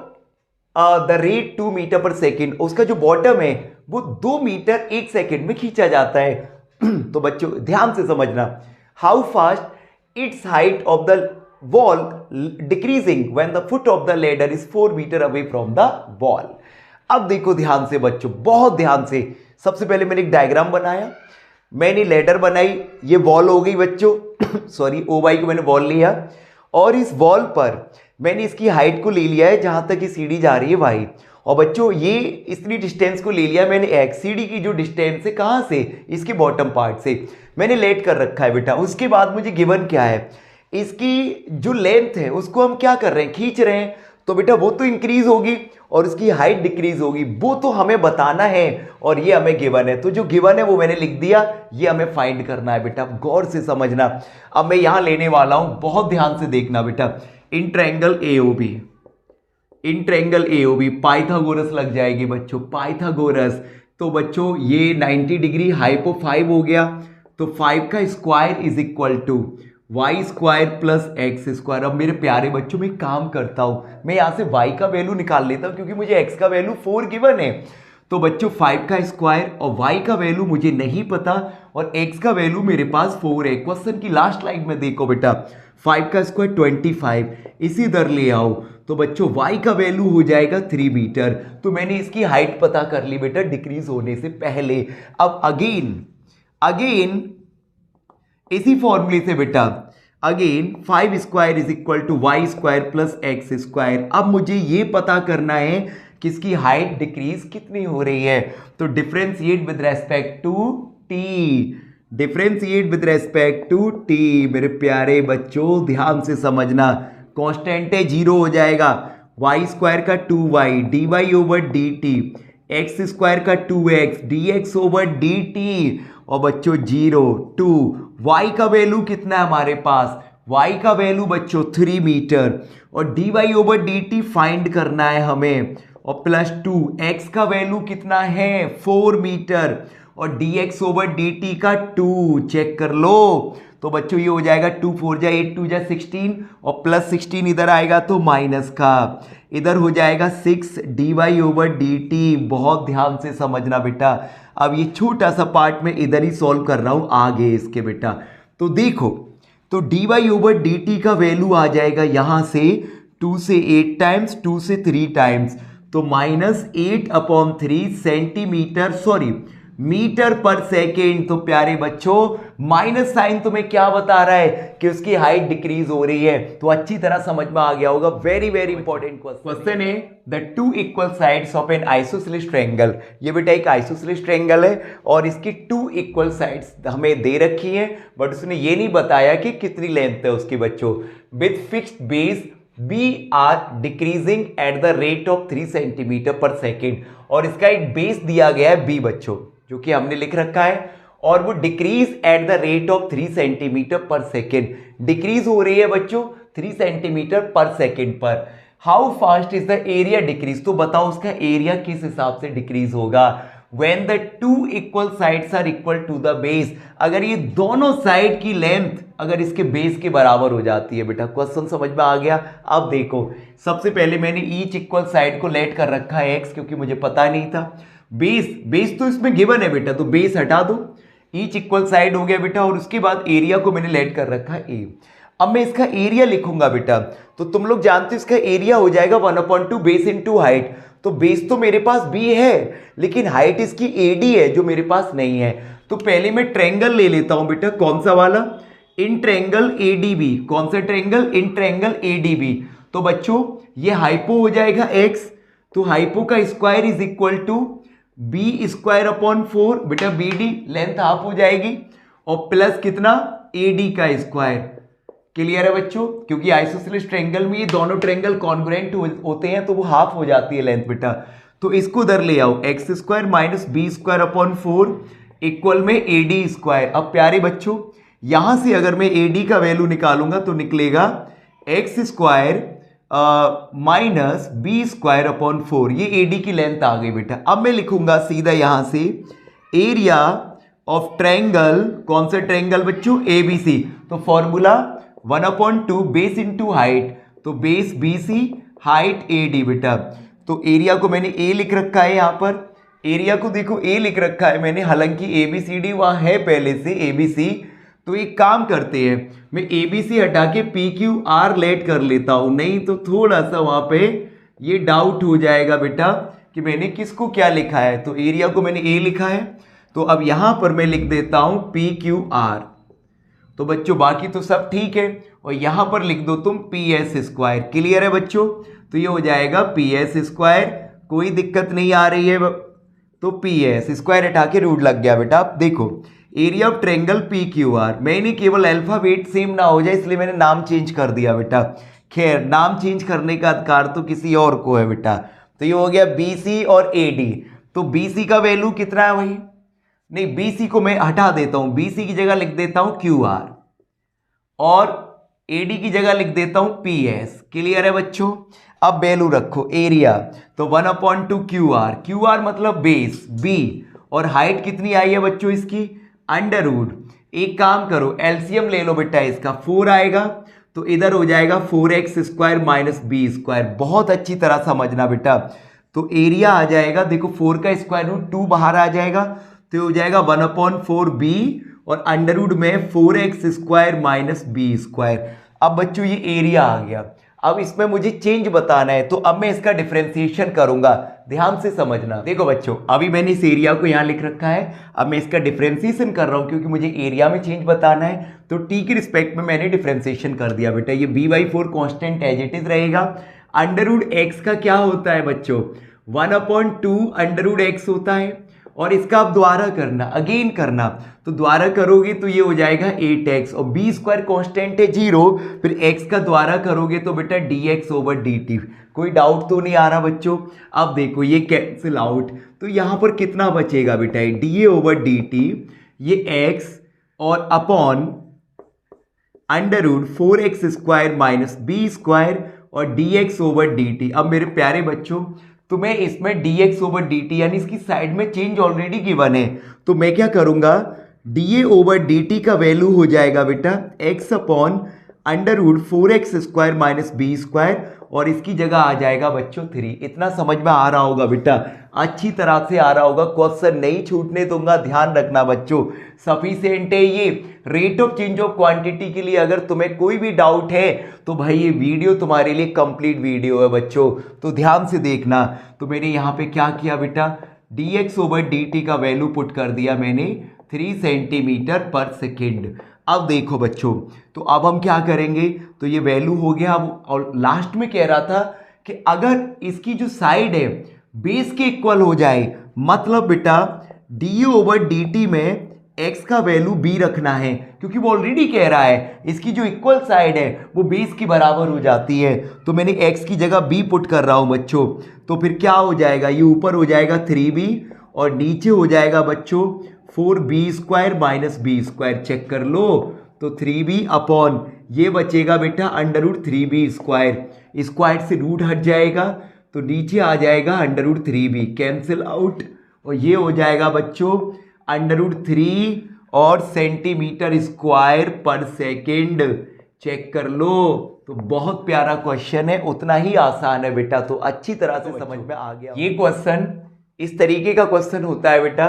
the rate 2 metre per second, उसका जो बॉटम है वो 2 मीटर 1 सेकेंड में खींचा जाता है। तो बच्चों ध्यान से समझना, how fast its height of the wall decreasing when the foot of the ladder is 4 metre away from the wall. अब देखो ध्यान से बच्चों, बहुत ध्यान से। सबसे पहले मैंने एक डायग्राम बनाया, मैंने लेडर बनाई, ये वॉल हो गई बच्चों सॉरी OY को मैंने वॉल लिया, और इस वॉल पर मैंने इसकी हाइट को ले लिया है जहां तक ये सीढ़ी जा रही है y, और बच्चों ये इतनी डिस्टेंस को ले लिया मैंने x। सीढ़ी की जो डिस्टेंस है कहां से, इसके बॉटम पार्ट से मैंने लेट कर रखा है बेटा। उसके बाद मुझे गिवन क्या है, इसकी जो लेंथ है उसको हम क्या कर रहे हैं, खींच रहे हैं। तो बेटा वो तो इंक्रीज होगी और उसकी हाइट डिक्रीज होगी, वो तो हमें बताना है, और ये हमें गिवन है। तो जो गिवन है वो मैंने लिख दिया, ये हमें फाइंड करना है बेटा। गौर से समझना। अब मैं यहां लेने वाला हूं, बहुत ध्यान से देखना बेटा। In triangle AOB, in triangle AOB Pythagoras लग जाएगी बच्चों, पाइथागोरस। तो बच्चों ये 90 डिग्री हाइपो 5 हो गया, तो 5 का square is equal to Y square plus X square. अब मेरे प्यारे बच्चों मैं काम करता हूं, मैं यहां से y का वैल्यू निकाल लेता हूं क्योंकि मुझे x का वैल्यू 4 गिवन है। तो बच्चों 5 का स्क्वायर और y का वैल्यू मुझे नहीं पता, और x का वैल्यू मेरे पास 4 है। क्वेश्चन की लास्ट लाइन में देखो बेटा, 5 का स्क्वायर 25, इसी इधर ले आओ, तो बच्चों y का वैल्यू हो जाएगा 3 मीटर। तो मैंने इसकी हाइट पता कर ली बेटा डिक्रीज होने से पहले। अब अगेन इसी फॉर्मूले से बेटा, again 5 square is equal to Y square plus X square. अब मुझे ये पता करना है कि इसकी हाइट डिक्रीज कितनी हो रही है। तो differentiate with respect to T, differentiate with respect to T. मेरे प्यारे बच्चों ध्यान से समझना, कांस्टेंट है 0 हो जाएगा, वाई स्क्वायर का 2y dy over dt, x square का 2x dx ओवर dt, और बच्चों 0 2। y का वैल्यू कितना है हमारे पास, y का वैल्यू बच्चों 3 मीटर, और dy ओवर dt फाइंड करना है हमें, और प्लस 2। x का वैल्यू कितना है 4 मीटर, और dx ओवर dt का 2 चेक कर लो। तो बच्चों ये हो जाएगा 2 4 जा 8 2 जा 16, और प्लस 16 इधर आएगा तो माइनस का, इधर हो जाएगा 6 dy ओवर dt। बहुत ध्यान से समझना बेटा। अब ये छोटा सा पार्ट में इधर ही सॉल्व कर रहा हूं आगे इसके बेटा। तो देखो, तो dy ओवर dt का वैल्यू आ जाएगा यहां से 2 से 8 टाइम्स, 2 से 3 टाइम्स, तो -8/3 centimetre, sorry metre per second. तो प्यारे बच्चों माइनस साइन तुम्हें क्या बता रहा है कि उसकी हाइट डिक्रीज हो रही है। तो अच्छी तरह समझ में आ गया होगा। वेरी वेरी इंपॉर्टेंट क्वेश्चन है the two equal sides of N isosceles triangle. ये बेटा एक आइसोसेलेस ट्रायंगल है और इसकी टू इक्वल साइड्स हमें दे रखी है, बट उसने ये नहीं बताया कि कितनी लेंथ है उसकी बच्चों। With fixed base B R decreasing at the rate of 3 centimetre per second. और इसका एक बेस दिया गया है बी बच्चों, जो कि हमने लिख रखा है, और वो decrease at the rate of 3 centimetre per second. Decrease हो रही है बच्चों 3 सेंटीमीटर पर सेकेंड पर। How fast is the area decrease. तो बताओ उसका एरिया किस हिसाब से डिक्रीज होगा। When the two equal sides are equal to the base, अगर ये दोनों साइड की लेंथ अगर इसके बेस के बराबर हो जाती है। बेटा क्वेश्चन समझ में आ गया। अब देखो सबसे पहले मैंने ईच इक्वल साइड को लेट कर रखा है x, क्योंकि मुझे पता नहीं था। बेस तो इसमें गिवन है बेटा, तो बेस हटा दो, ईच इक्वल साइड हो गया बेटा, और उसके बाद एरिया को मैंने लेट कर रखा है a। अब मैं इसका एरिया लिखूंगा बेटा, तो तुम लोग जानते हो इसका एरिया हो जाएगा 1/2 बेस इंटू हाइट। तो बेस तो मेरे पास b है, लेकिन हाइट इसकी AD है जो मेरे पास नहीं है। तो पहले मैं ट्रायंगल ले लेता हूं बेटा, कौन सा वाला, इन ट्रायंगल ADB। कौन सा ट्रायंगल, इन ट्रायंगल ADB। तो बच्चों ये हाइपो हो जाएगा x, तो हाइपो का square is equal to b square upon 4 बेटा, BD लेंथ हाफ हो जाएगी, और प्लस कितना AD का स्क्वायर। क्लियर है बच्चों, क्योंकि आइसोसेलेस ट्रायंगल में ये दोनों ट्रायंगल कॉन्ग्रुएंट होते हैं, तो वो हाफ हो जाती है लेंथ बेटा। तो इसको उधर ले आओ, X square minus B square upon 4 equal में AD स्क्वायर। अब प्यारे बच्चों यहां से अगर मैं AD का वैल्यू निकालूंगा तो निकलेगा X square minus B square upon 4। ये AD की लेंथ आ गई बेटा। अब मैं लिखूंगा सीधा यहां से एरिया ऑफ ट्रायंगल, कौन सा ट्रायंगल बच्चों, ABC। तो फॉर्मूला 1/2 बेस इंटू हाइट, तो बेस BC हाइट AD बेटा। तो एरिया को मैंने A लिख रखा है, यहां पर एरिया को देखो A लिख रखा है मैंने, हालांकि ABCD वहां है पहले से ABC। तो एक काम करते हैं, मैं ABC हटा के PQR लेट कर लेता हूं, नहीं तो थोड़ा सा वहां पे ये डाउट हो जाएगा बेटा कि मैंने किसको क्या लिखा है। तो एरिया को मैंने A लिखा है, तो अब यहां पर मैं लिख देता हूं PQR। तो बच्चों बाकी तो सब ठीक है, और यहां पर लिख दो तुम PS स्क्वायर। क्लियर है बच्चों, तो ये हो जाएगा PS स्क्वायर, कोई दिक्कत नहीं आ रही है। तो PS स्क्वायर हटा के रूट लग गया बेटा। अब देखो एरिया ऑफ ट्रायंगल PQR, मैंने केवल अल्फाबेट सेम ना हो जाए इसलिए मैंने नाम चेंज कर दिया बेटा। खैर नाम चेंज करने का अधिकार तो किसी और को है बेटा। तो ये हो गया BC और AD। तो BC का वैल्यू कितना है भाई, नहीं BC को मैं हटा देता हूं, BC की जगह लिख देता हूं QR, और AD की जगह लिख देता हूं PS। क्लियर है बच्चों। अब वैल्यू रखो एरिया, तो 1/2 QR, QR मतलब बेस B, और हाइट कितनी आई है बच्चों इसकी, अंडर रूट। एक काम करो एलसीएम ले लो बेटा, इसका 4 आएगा, तो इधर हो जाएगा 4x square minus B square. बहुत अच्छी तरह समझना बेटा। तो एरिया आ जाएगा, देखो 4 का स्क्वायर रूट 2 बाहर आ जाएगा, तो हो जाएगा 1/4 B, और अंडर रूट में 4x square minus B square. अब बच्चों ये एरिया आ गया। अब इसमें मुझे चेंज बताना है, तो अब मैं इसका डिफरेंशिएशन करूंगा, ध्यान से समझना। देखो बच्चों अभी मैंने इस एरिया को यहां लिख रखा है, अब मैं इसका डिफरेंशिएशन कर रहा हूं क्योंकि मुझे एरिया में चेंज बताना है। तो टी के रिस्पेक्ट में मैंने डिफरेंशिएशन कर दिया बेटा। ये b/4 constant as it is रहेगा। अंडर रूट एक्स का क्या होता है बच्चों, 1/2 अंडर रूट एक्स होता है, और इसका आप द्वारा करना, अगेन करना, तो द्वारा करोगे तो ये हो जाएगा 8x, और बी स्क्वायर कॉन्स्टेंट है 0, फिर x का द्वारा करोगे तो बेटा dx/dt। कोई डाउट तो नहीं आ रहा बच्चों। अब देखो ये कैंसिल आउट, तो यहां पर कितना बचेगा बेटा, dA/dt, ये x और upon under root 4x square minus B square और dx/dt। अब मेरे प्यारे बच्चों तुम्हें इसमें dx/dt यानी इसकी साइड में चेंज ऑलरेडी गिवन है, तो मैं क्या करूंगा, dA/dt का वैल्यू हो जाएगा बेटा x upon under root 4x square minus B square, और इसकी जगह आ जाएगा बच्चों 3। इतना समझ में आ रहा होगा बेटा, अच्छी तरह से आ रहा होगा, क्वेश्चन नहीं छूटने दूंगा, ध्यान रखना बच्चों। सफिशिएंट है ये rate of change of quantity के लिए। अगर तुम्हें कोई भी डाउट है तो भाई ये वीडियो तुम्हारे लिए कंप्लीट वीडियो है बच्चों, तो ध्यान से देखना। तो मैंने यहाँ पे क्या किया बेटा, dx/dt का वैल्यू पुट कर दिया मैंने 3 सेंटीमीटर पर सेकेंड। अब देखो बच्चों, तो अब हम क्या करेंगे, तो ये वैल्यू हो गया। अब और लास्ट में कह रहा था कि अगर इसकी जो साइड है बेस के इक्वल हो जाए, मतलब बेटा du/dt में x का वैल्यू b रखना है, क्योंकि वो ऑलरेडी कह रहा है इसकी जो इक्वल साइड है वो बेस के बराबर हो जाती है। तो मैंने x की जगह b पुट कर रहा हूं बच्चों। तो फिर क्या हो जाएगा, ये ऊपर हो जाएगा 3b और नीचे हो जाएगा बच्चों 4b² - b²। चेक कर लो, तो 3b अपॉन ये बचेगा बेटा √3b²। स्क्वायर से रूट हट जाएगा तो नीचे आ जाएगा √3b, कैंसिल आउट, और ये हो जाएगा बच्चों √3 और सेंटीमीटर स्क्वायर पर सेकेंड। चेक कर लो, तो बहुत प्यारा क्वेश्चन है, उतना ही आसान है बेटा, तो अच्छी तरह से समझ में आ गया। ये क्वेश्चन इस तरीके का क्वेश्चन होता है बेटा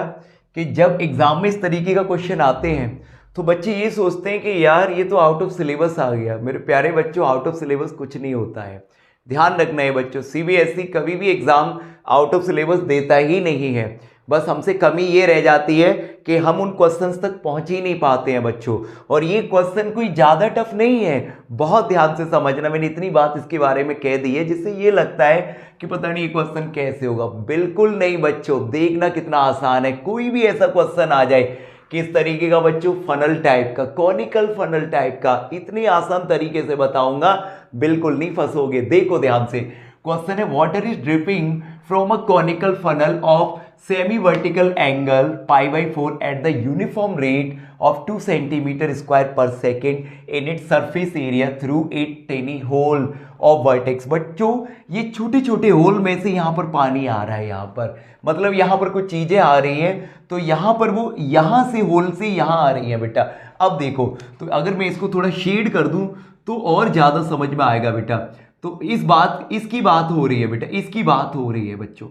कि जब एग्जाम में इस तरीके का क्वेश्चन आते हैं तो बच्चे ये सोचते हैं कि यार ये तो आउट ऑफ सिलेबस आ गया। मेरे प्यारे बच्चों, आउट ऑफ सिलेबस कुछ नहीं होता है, ध्यान रखना है बच्चों। सीबीएसई कभी भी एग्जाम आउट ऑफ सिलेबस देता ही नहीं है। बस हमसे कमी ये रह जाती है कि हम उन क्वेश्चंस तक पहुंच ही नहीं पाते हैं बच्चों। और ये क्वेश्चन कोई ज़्यादा टफ नहीं है, बहुत ध्यान से समझना। मैंने इतनी बात इसके बारे में कह दी है जिससे ये लगता है कि पता नहीं ये क्वेश्चन कैसे होगा। बिल्कुल नहीं बच्चों, देखना कितना आसान है। कोई भी ऐसा क्वेश्चन आ जाए किस तरीके का बच्चों, फनल टाइप का, कॉनिकल फनल टाइप का, इतनी आसान तरीके से बताऊंगा, बिल्कुल नहीं फंसोगे। देखो ध्यान से, क्वेश्चन है water is dripping from a conical funnel of semi vertical angle π/4 at the uniform rate of 2 cm² per second in its surface area through a tiny hole of vertex। बच्चों ये छोटे छोटे होल में से यहाँ पर पानी आ रहा है, यहाँ पर मतलब यहाँ पर कुछ चीजें आ रही हैं, तो यहाँ पर वो यहाँ से होल से यहाँ आ रही हैं बेटा। अब देखो, तो अगर मैं इसको थोड़ा शेड कर दूं तो और ज्यादा समझ में आएगा बेटा। तो इसकी बात हो रही है बेटा, इसकी बात हो रही है बच्चों,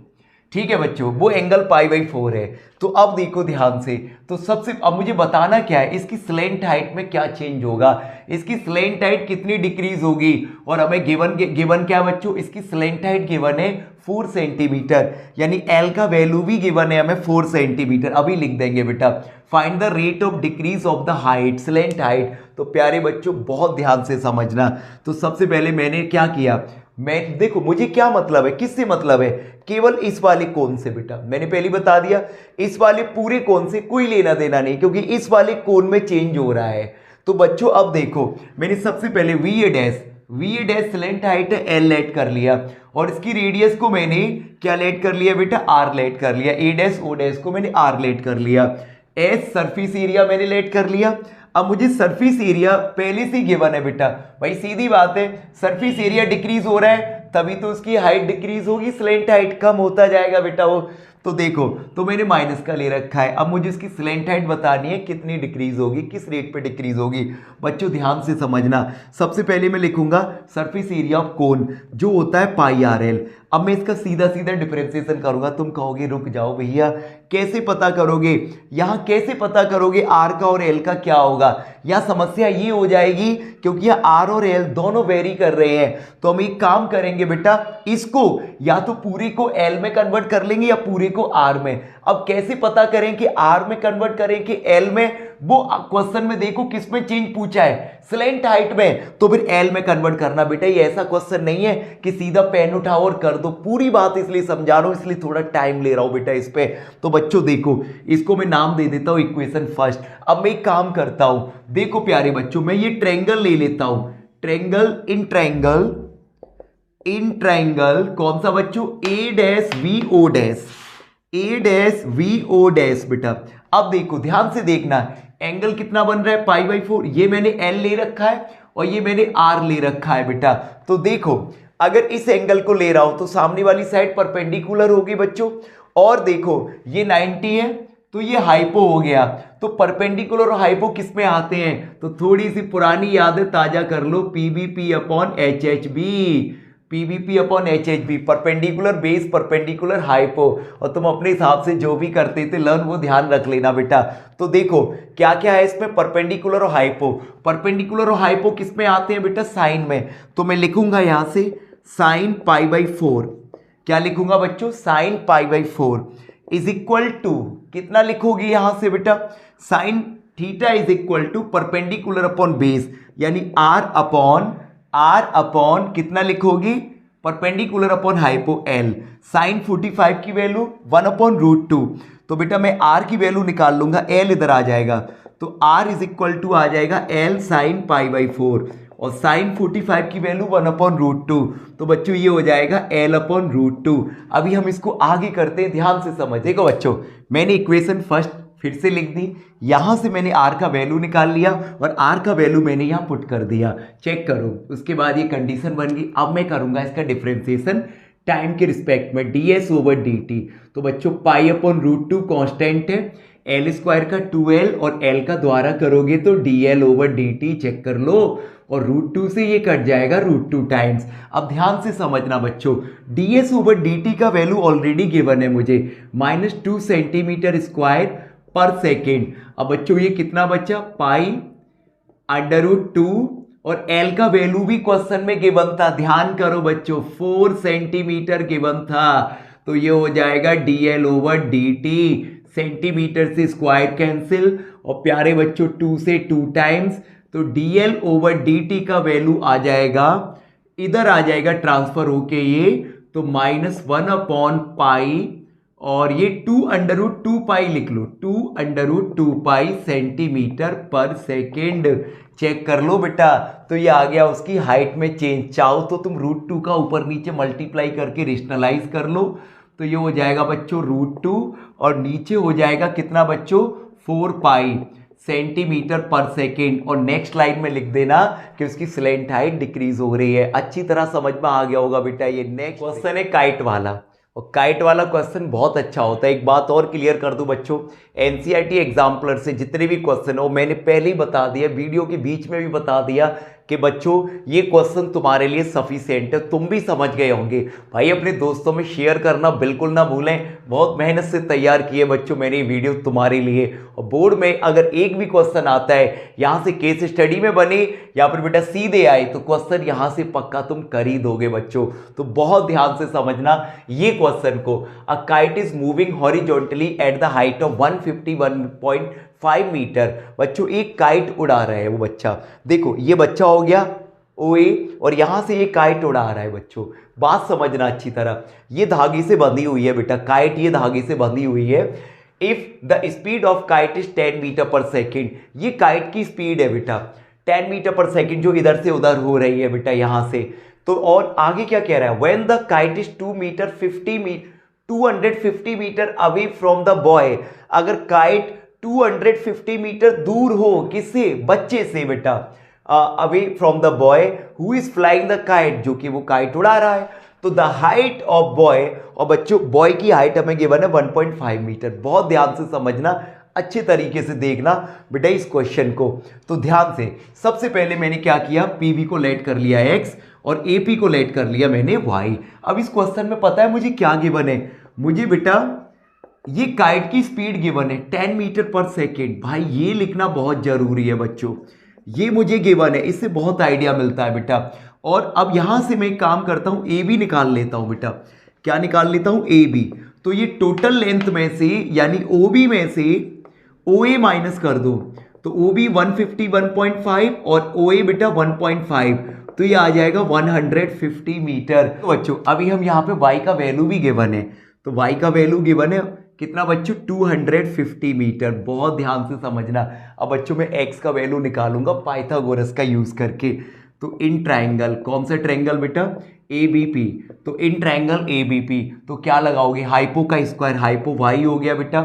ठीक है बच्चों, वो एंगल π/4 है। तो अब देखो ध्यान से, तो सबसे अब मुझे बताना क्या है, इसकी स्लेंट हाइट में क्या चेंज होगा, इसकी स्लेंट हाइट कितनी डिक्रीज होगी। और हमें गिवन क्या बच्चों, इसकी स्लेंट हाइट गिवन है 4 सेंटीमीटर, यानी एल का वैल्यू भी गिवन है हमें 4 सेंटीमीटर। अभी लिख देंगे बेटा, find the rate of decrease of the height, slant height. तो प्यारे बच्चों बहुत ध्यान से समझना। तो सबसे पहले मैंने क्या किया, मैं देखो मुझे क्या मतलब है, किससे मतलब है, केवल इस वाले कोण से बेटा। मैंने पहले बता दिया इस वाले पूरे कोण से कोई लेना देना नहीं, क्योंकि इस वाले कोण में चेंज हो रहा है। तो बच्चों अब देखो, मैंने सबसे पहले V A dash slant height L let कर लिया, और इसकी रेडियस को मैंने क्या लेट कर लिया बेटा, आर लेट कर लिया। ए डैश ओ डैश को मैंने आर लेट कर लिया। एस सरफेस एरिया मैंने लेट कर लिया। अब मुझे सरफेस एरिया पहले से गिवन है बेटा, भाई सीधी बात है, सरफेस एरिया डिक्रीज हो रहा है तभी तो उसकी हाइट डिक्रीज होगी, स्लेंट हाइट कम होता जाएगा बेटा वो। तो देखो, तो मैंने माइनस का ले रखा है। अब मुझे इसकी स्लेंट हाइट बतानी है कितनी डिक्रीज होगी, किस रेट पे डिक्रीज होगी। बच्चों ध्यान से समझना, सबसे पहले मैं लिखूंगा सरफेस एरिया ऑफ कोन जो होता है πr/l। अब मैं इसका सीधा सीधा डिफरेंशिएशन करूंगा। तुम कहोगे रुक जाओ भैया, कैसे पता करोगे, यहां कैसे पता करोगे आर का और एल का क्या होगा। यहां समस्या ये हो जाएगी क्योंकि यह आर और एल दोनों वेरी कर रहे हैं। तो हम एक काम करेंगे बेटा, इसको या तो पूरे को एल में कन्वर्ट कर लेंगे या पूरे को आर में। अब कैसे पता करें कि आर में कन्वर्ट करें कि एल में, वो क्वेश्चन में देखो किस में चेंज पूछा है, स्लेंट हाइट में, तो फिर एल में कन्वर्ट करना बेटा। ये ऐसा क्वेश्चन नहीं है कि सीधा पेन उठाओ और कर दो, पूरी बात इसलिए समझा रहा हूं, इसलिए थोड़ा टाइम ले रहा हूं बेटा इस पे। तो बच्चों देखो, इसको मैं नाम दे देता हूं इक्वेशन फर्स्ट। अब मैं एक काम करता हूं, देखो प्यारे बच्चों, मैं ये ट्रायंगल ले लेता हूं, ट्रायंगल कौन सा बच्चों, ए डैश वी ओ डैश बेटा। अब देखो ध्यान से देखना, एंगल कितना बन रहा है π/4, ये मैंने एल ले रखा है और ये मैंने आर ले रखा है बेटा। तो देखो अगर इस एंगल को ले रहा हूं तो सामने वाली साइड परपेंडिकुलर होगी बच्चों, और देखो ये 90 है तो ये हाइपो हो गया। तो परपेंडिकुलर और हाइपो किस में आते हैं, तो थोड़ी सी पुरानी यादें ताजा कर लो, PBP upon HHB, perpendicular base, perpendicular hypo. और तुम अपने हिसाब से जो भी करते थे लर्न, वो ध्यान रख लेना बेटा। तो देखो क्या क्या है इसमें, परपेंडिकुलर और हाइपो। परपेंडिकुलर और हाइपो किस में आते हैं बेटा, साइन में। तो मैं लिखूंगा यहां से साइन π/4, क्या लिखूंगा बच्चों, साइन π/4। इज इक्वल टू कितना लिखोगे यहां से बेटा, sine theta is equal to perpendicular upon base, यानी आर अपॉन कितना लिखोगी, परपेंडिकुलर अपॉन हाइपो एल। साइन 45 की वैल्यू 1/√2, तो बेटा मैं आर की वैल्यू निकाल लूंगा, एल इधर आ जाएगा, तो आर इज इक्वल टू आ जाएगा एल साइन π/4, और साइन 45 की वैल्यू 1/√2, तो बच्चों ये हो जाएगा L/√2। अभी हम इसको आगे करते हैं, ध्यान से समझ। देखो बच्चों, मैंने इक्वेशन फर्स्ट फिर से लिख दी, यहां से मैंने आर का वैल्यू निकाल लिया और आर का वैल्यू मैंने यहां पुट कर दिया, चेक करो। उसके बाद ये कंडीशन बन गई। अब मैं करूंगा इसका डिफरेंशिएशन टाइम के रिस्पेक्ट में, ds/dt। तो बच्चों π/√2 कांस्टेंट है, L² का 2L और L का द्वारा करोगे तो dl/dt, चेक कर लो, और √2 से ये कट जाएगा √2 टाइम्स। अब ध्यान से समझना बच्चों, ds/dt का वैल्यू ऑलरेडी गिवन है मुझे, -2 सेंटीमीटर स्क्वायर पर सेकेंड। अब बच्चों ये कितना बचा, π/√2, और L का वैल्यू भी क्वेश्चन में गिवन था, ध्यान करो बच्चों, 4 सेंटीमीटर गिवन था, तो ये हो जाएगा dl/dt। सेंटीमीटर से स्क्वायर कैंसिल, और प्यारे बच्चों 2 से 2 टाइम्स, तो dl/dt का वैल्यू आ जाएगा, इधर आ जाएगा ट्रांसफर होके ये, तो -1/π, और ये 2√2π लिख लो, 2√2π सेंटीमीटर पर सेकेंड। चेक कर लो बेटा, तो ये आ गया उसकी हाइट में चेंज। चाहो तो तुम √2 का ऊपर नीचे मल्टीप्लाई करके रेशनलाइज कर लो, तो ये हो जाएगा बच्चों √2, और नीचे हो जाएगा कितना बच्चों, 4π सेंटीमीटर पर सेकेंड। और नेक्स्ट लाइन में लिख देना कि उसकी स्लेंट हाइट डिक्रीज हो रही है। अच्छी तरह समझ में आ गया होगा बेटा। ये नेक्स्ट क्वेश्चन है काइट वाला, और काइट वाला क्वेश्चन बहुत अच्छा होता है। एक बात और क्लियर कर दूं बच्चों, एनसीईआरटी एग्जाम्पलर से जितने भी क्वेश्चन हो, मैंने पहले ही बता दिया, वीडियो के बीच में भी बता दिया कि बच्चों ये क्वेश्चन तुम्हारे लिए सफिशिएंट है, तुम भी समझ गए होंगे। भाई अपने दोस्तों में शेयर करना बिल्कुल ना भूलें, बहुत मेहनत से तैयार किए बच्चों मैंने ये वीडियो तुम्हारे लिए। और बोर्ड में अगर एक भी क्वेश्चन आता है यहाँ से केस स्टडी में बने या फिर बेटा सीधे आए, तो क्वेश्चन यहाँ से पक्का तुम कर ही दोगे बच्चों। तो बहुत ध्यान से समझना ये क्वेश्चन को। A kite is moving horizontally at the height of 151.5 metre. बच्चों एक काइट उड़ा रहा है वो बच्चा, देखो ये बच्चा हो गया OA, और यहां से ये काइट उड़ा रहा है बच्चों। बात समझना अच्छी तरह, ये धागे से बंधी हुई है बेटा, काइट ये धागे से बंधी हुई है। If the speed of kite is 10 metre per second, ये काइट की स्पीड है बेटा 10 मीटर पर सेकेंड, जो इधर से उधर हो रही है बेटा यहां से। तो और आगे क्या कह रहा है, when the kite is 250 metre away from the boy. अगर काइट 250 मीटर दूर हो, किससे, बच्चे से बेटा, away from the boy who is flying the kite, जो कि वो काइट उड़ा रहा है। तो द हाइट ऑफ बॉय, और बच्चों बॉय की हाइट हमें गिवन है 1.5 मीटर। बहुत ध्यान से समझना, अच्छे तरीके से देखना बेटा इस क्वेश्चन को। तो ध्यान से, सबसे पहले मैंने क्या किया, पीवी को लेट कर लिया x और एपी को लेट कर लिया मैंने y। अब इस क्वेश्चन में पता है मुझे क्या गिवन है, मुझे बेटा ये काइट की स्पीड गिवन है 10 मीटर पर सेकेंड। भाई ये लिखना बहुत जरूरी है बच्चों, ये मुझे गिवन है, इससे बहुत आइडिया मिलता है बेटा। और अब यहां से मैं एक काम करता हूं, ए बी निकाल लेता हूं बेटा। क्या निकाल लेता हूं, ए बी। तो ये टोटल लेंथ में से यानी ओ बी में से ओ ए माइनस कर दो, तो ओ बी 151.5 और ओ ए बेटा 1.5, तो ये आ जाएगा 150 मीटर। तो बच्चों अभी हम यहाँ पे y का वैल्यू भी गिवन है, तो y का वैल्यू गिवन है कितना बच्चों, 250 मीटर। बहुत ध्यान से समझना। अब बच्चों मैं x का वैल्यू निकालूंगा पाइथागोरस का यूज करके। तो इन ट्राइंगल, कौन सा ट्राइंगल बेटा, ABP। तो इन ट्राइंगल ABP, तो क्या लगाओगे, हाइपो का स्क्वायर, हाइपो y हो गया बेटा,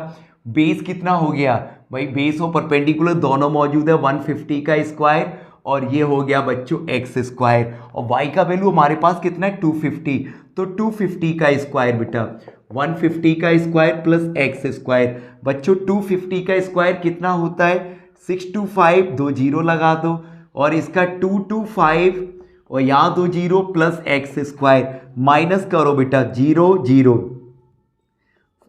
बेस कितना हो गया भाई, बेस और परपेंडिकुलर दोनों मौजूद है, 150 का स्क्वायर, और ये हो गया बच्चों x स्क्वायर। और y का वैल्यू हमारे पास कितना है, 250, तो 250 का स्क्वायर बेटा, 150 का स्क्वायर प्लस x स्क्वायर। बच्चों 250 का स्क्वायर कितना होता है, 625, 2 जीरो लगा दो, और इसका 225 और यहाँ 2 zero plus x square, minus करो बेटा 0 0,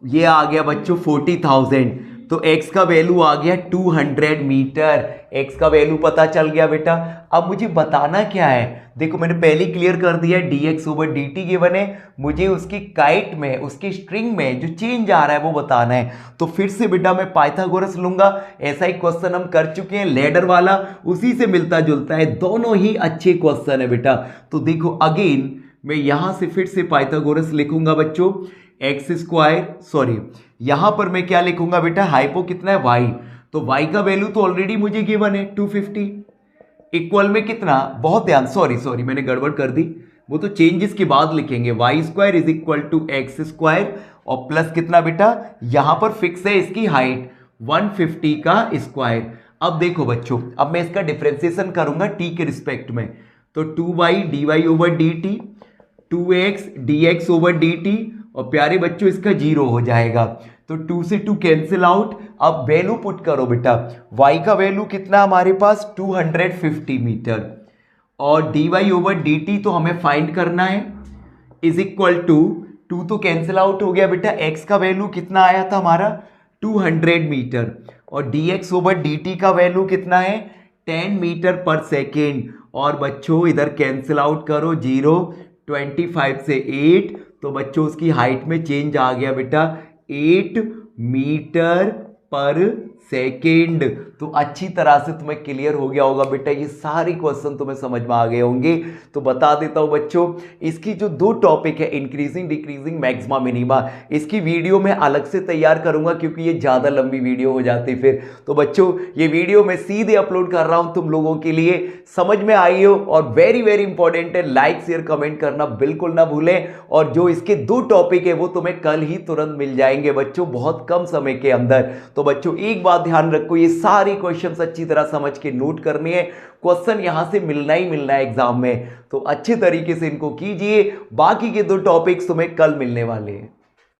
ये आ गया बच्चों 40,000। तो x का वैल्यू आ गया 200 मीटर। x का वैल्यू पता चल गया बेटा। अब मुझे बताना क्या है, देखो मैंने पहले क्लियर कर दिया, dx ओवर dt गिवन है, मुझे उसकी काइट में, उसकी स्ट्रिंग में जो चेंज आ रहा है वो बताना है। तो फिर से बेटा मैं पाइथागोरस लूंगा। ऐसा ही क्वेश्चन हम कर चुके हैं लैडर वाला, उसी से मिलता जुलता है, दोनों ही अच्छे क्वेश्चन है बेटा। तो देखो अगेन मैं यहां से फिर से पाइथागोरस लिखूंगा बच्चों, एक्स स्क्वायर, सॉरी यहां पर मैं क्या लिखूंगा बेटा, हाइपो कितना है y, तो y का वैल्यू तो ऑलरेडी मुझे गिवन है 250, इक्वल में कितना, बहुत ध्यान, सॉरी मैंने गड़बड़ कर दी, वो तो चेंजेस के बाद लिखेंगे, Y square is equal to X square और प्लस कितना बेटा, यहां पर फिक्स है इसकी हाइट 150 का स्क्वायर। अब देखो बच्चों, अब मैं इसका डिफरेंशिएशन करूंगा टी के रिस्पेक्ट में, तो 2y dy over dt, 2x dx over dt, और प्यारे बच्चों इसका जीरो हो जाएगा, तो 2 से 2 कैंसिल आउट। अब वैल्यू पुट करो बेटा, y का वैल्यू कितना हमारे पास 250 मीटर, और dy ओवर dt तो हमें फाइंड करना है, इज इक्वल टू 2 तो कैंसिल आउट हो गया बेटा, x का वैल्यू कितना आया था हमारा 200 मीटर, और dx ओवर dt का वैल्यू कितना है 10 मीटर पर सेकेंड, और बच्चों इधर कैंसिल आउट करो, 0 25 से 8, तो बच्चों उसकी हाइट में चेंज आ गया बेटा 8 मीटर पर सेकेंड। तो अच्छी तरह से तुम्हें क्लियर हो गया होगा बेटा, ये सारे क्वेश्चन तुम्हें समझ में आ गए होंगे। तो बता देता हूं बच्चों, इसकी जो दो टॉपिक है इंक्रीजिंग डिक्रीजिंग मैक्सिमा मिनिमा, इसकी वीडियो मैं अलग से तैयार करूंगा क्योंकि ये ज़्यादा लंबी वीडियो हो जाती फिर। तो बच्चों ये वीडियो मैं सीधे अपलोड कर रहा हूं तुम लोगों के लिए, समझ में आई हो, और वेरी वेरी इंपॉर्टेंट है, लाइक शेयर कमेंट करना बिल्कुल ना भूलें। और जो इसके दो टॉपिक है वो तुम्हें कल ही तुरंत मिल जाएंगे बच्चों, बहुत कम समय के अंदर। तो बच्चों एक बात ध्यान रखो, ये सारे क्वेश्चंस अच्छी तरह समझ के नोट करने हैं, क्वेश्चन यहां से मिलना ही मिलना है एग्जाम में, तो अच्छे तरीके से इनको कीजिए। बाकी के दो टॉपिक्स तुम्हें कल मिलने वाले हैं।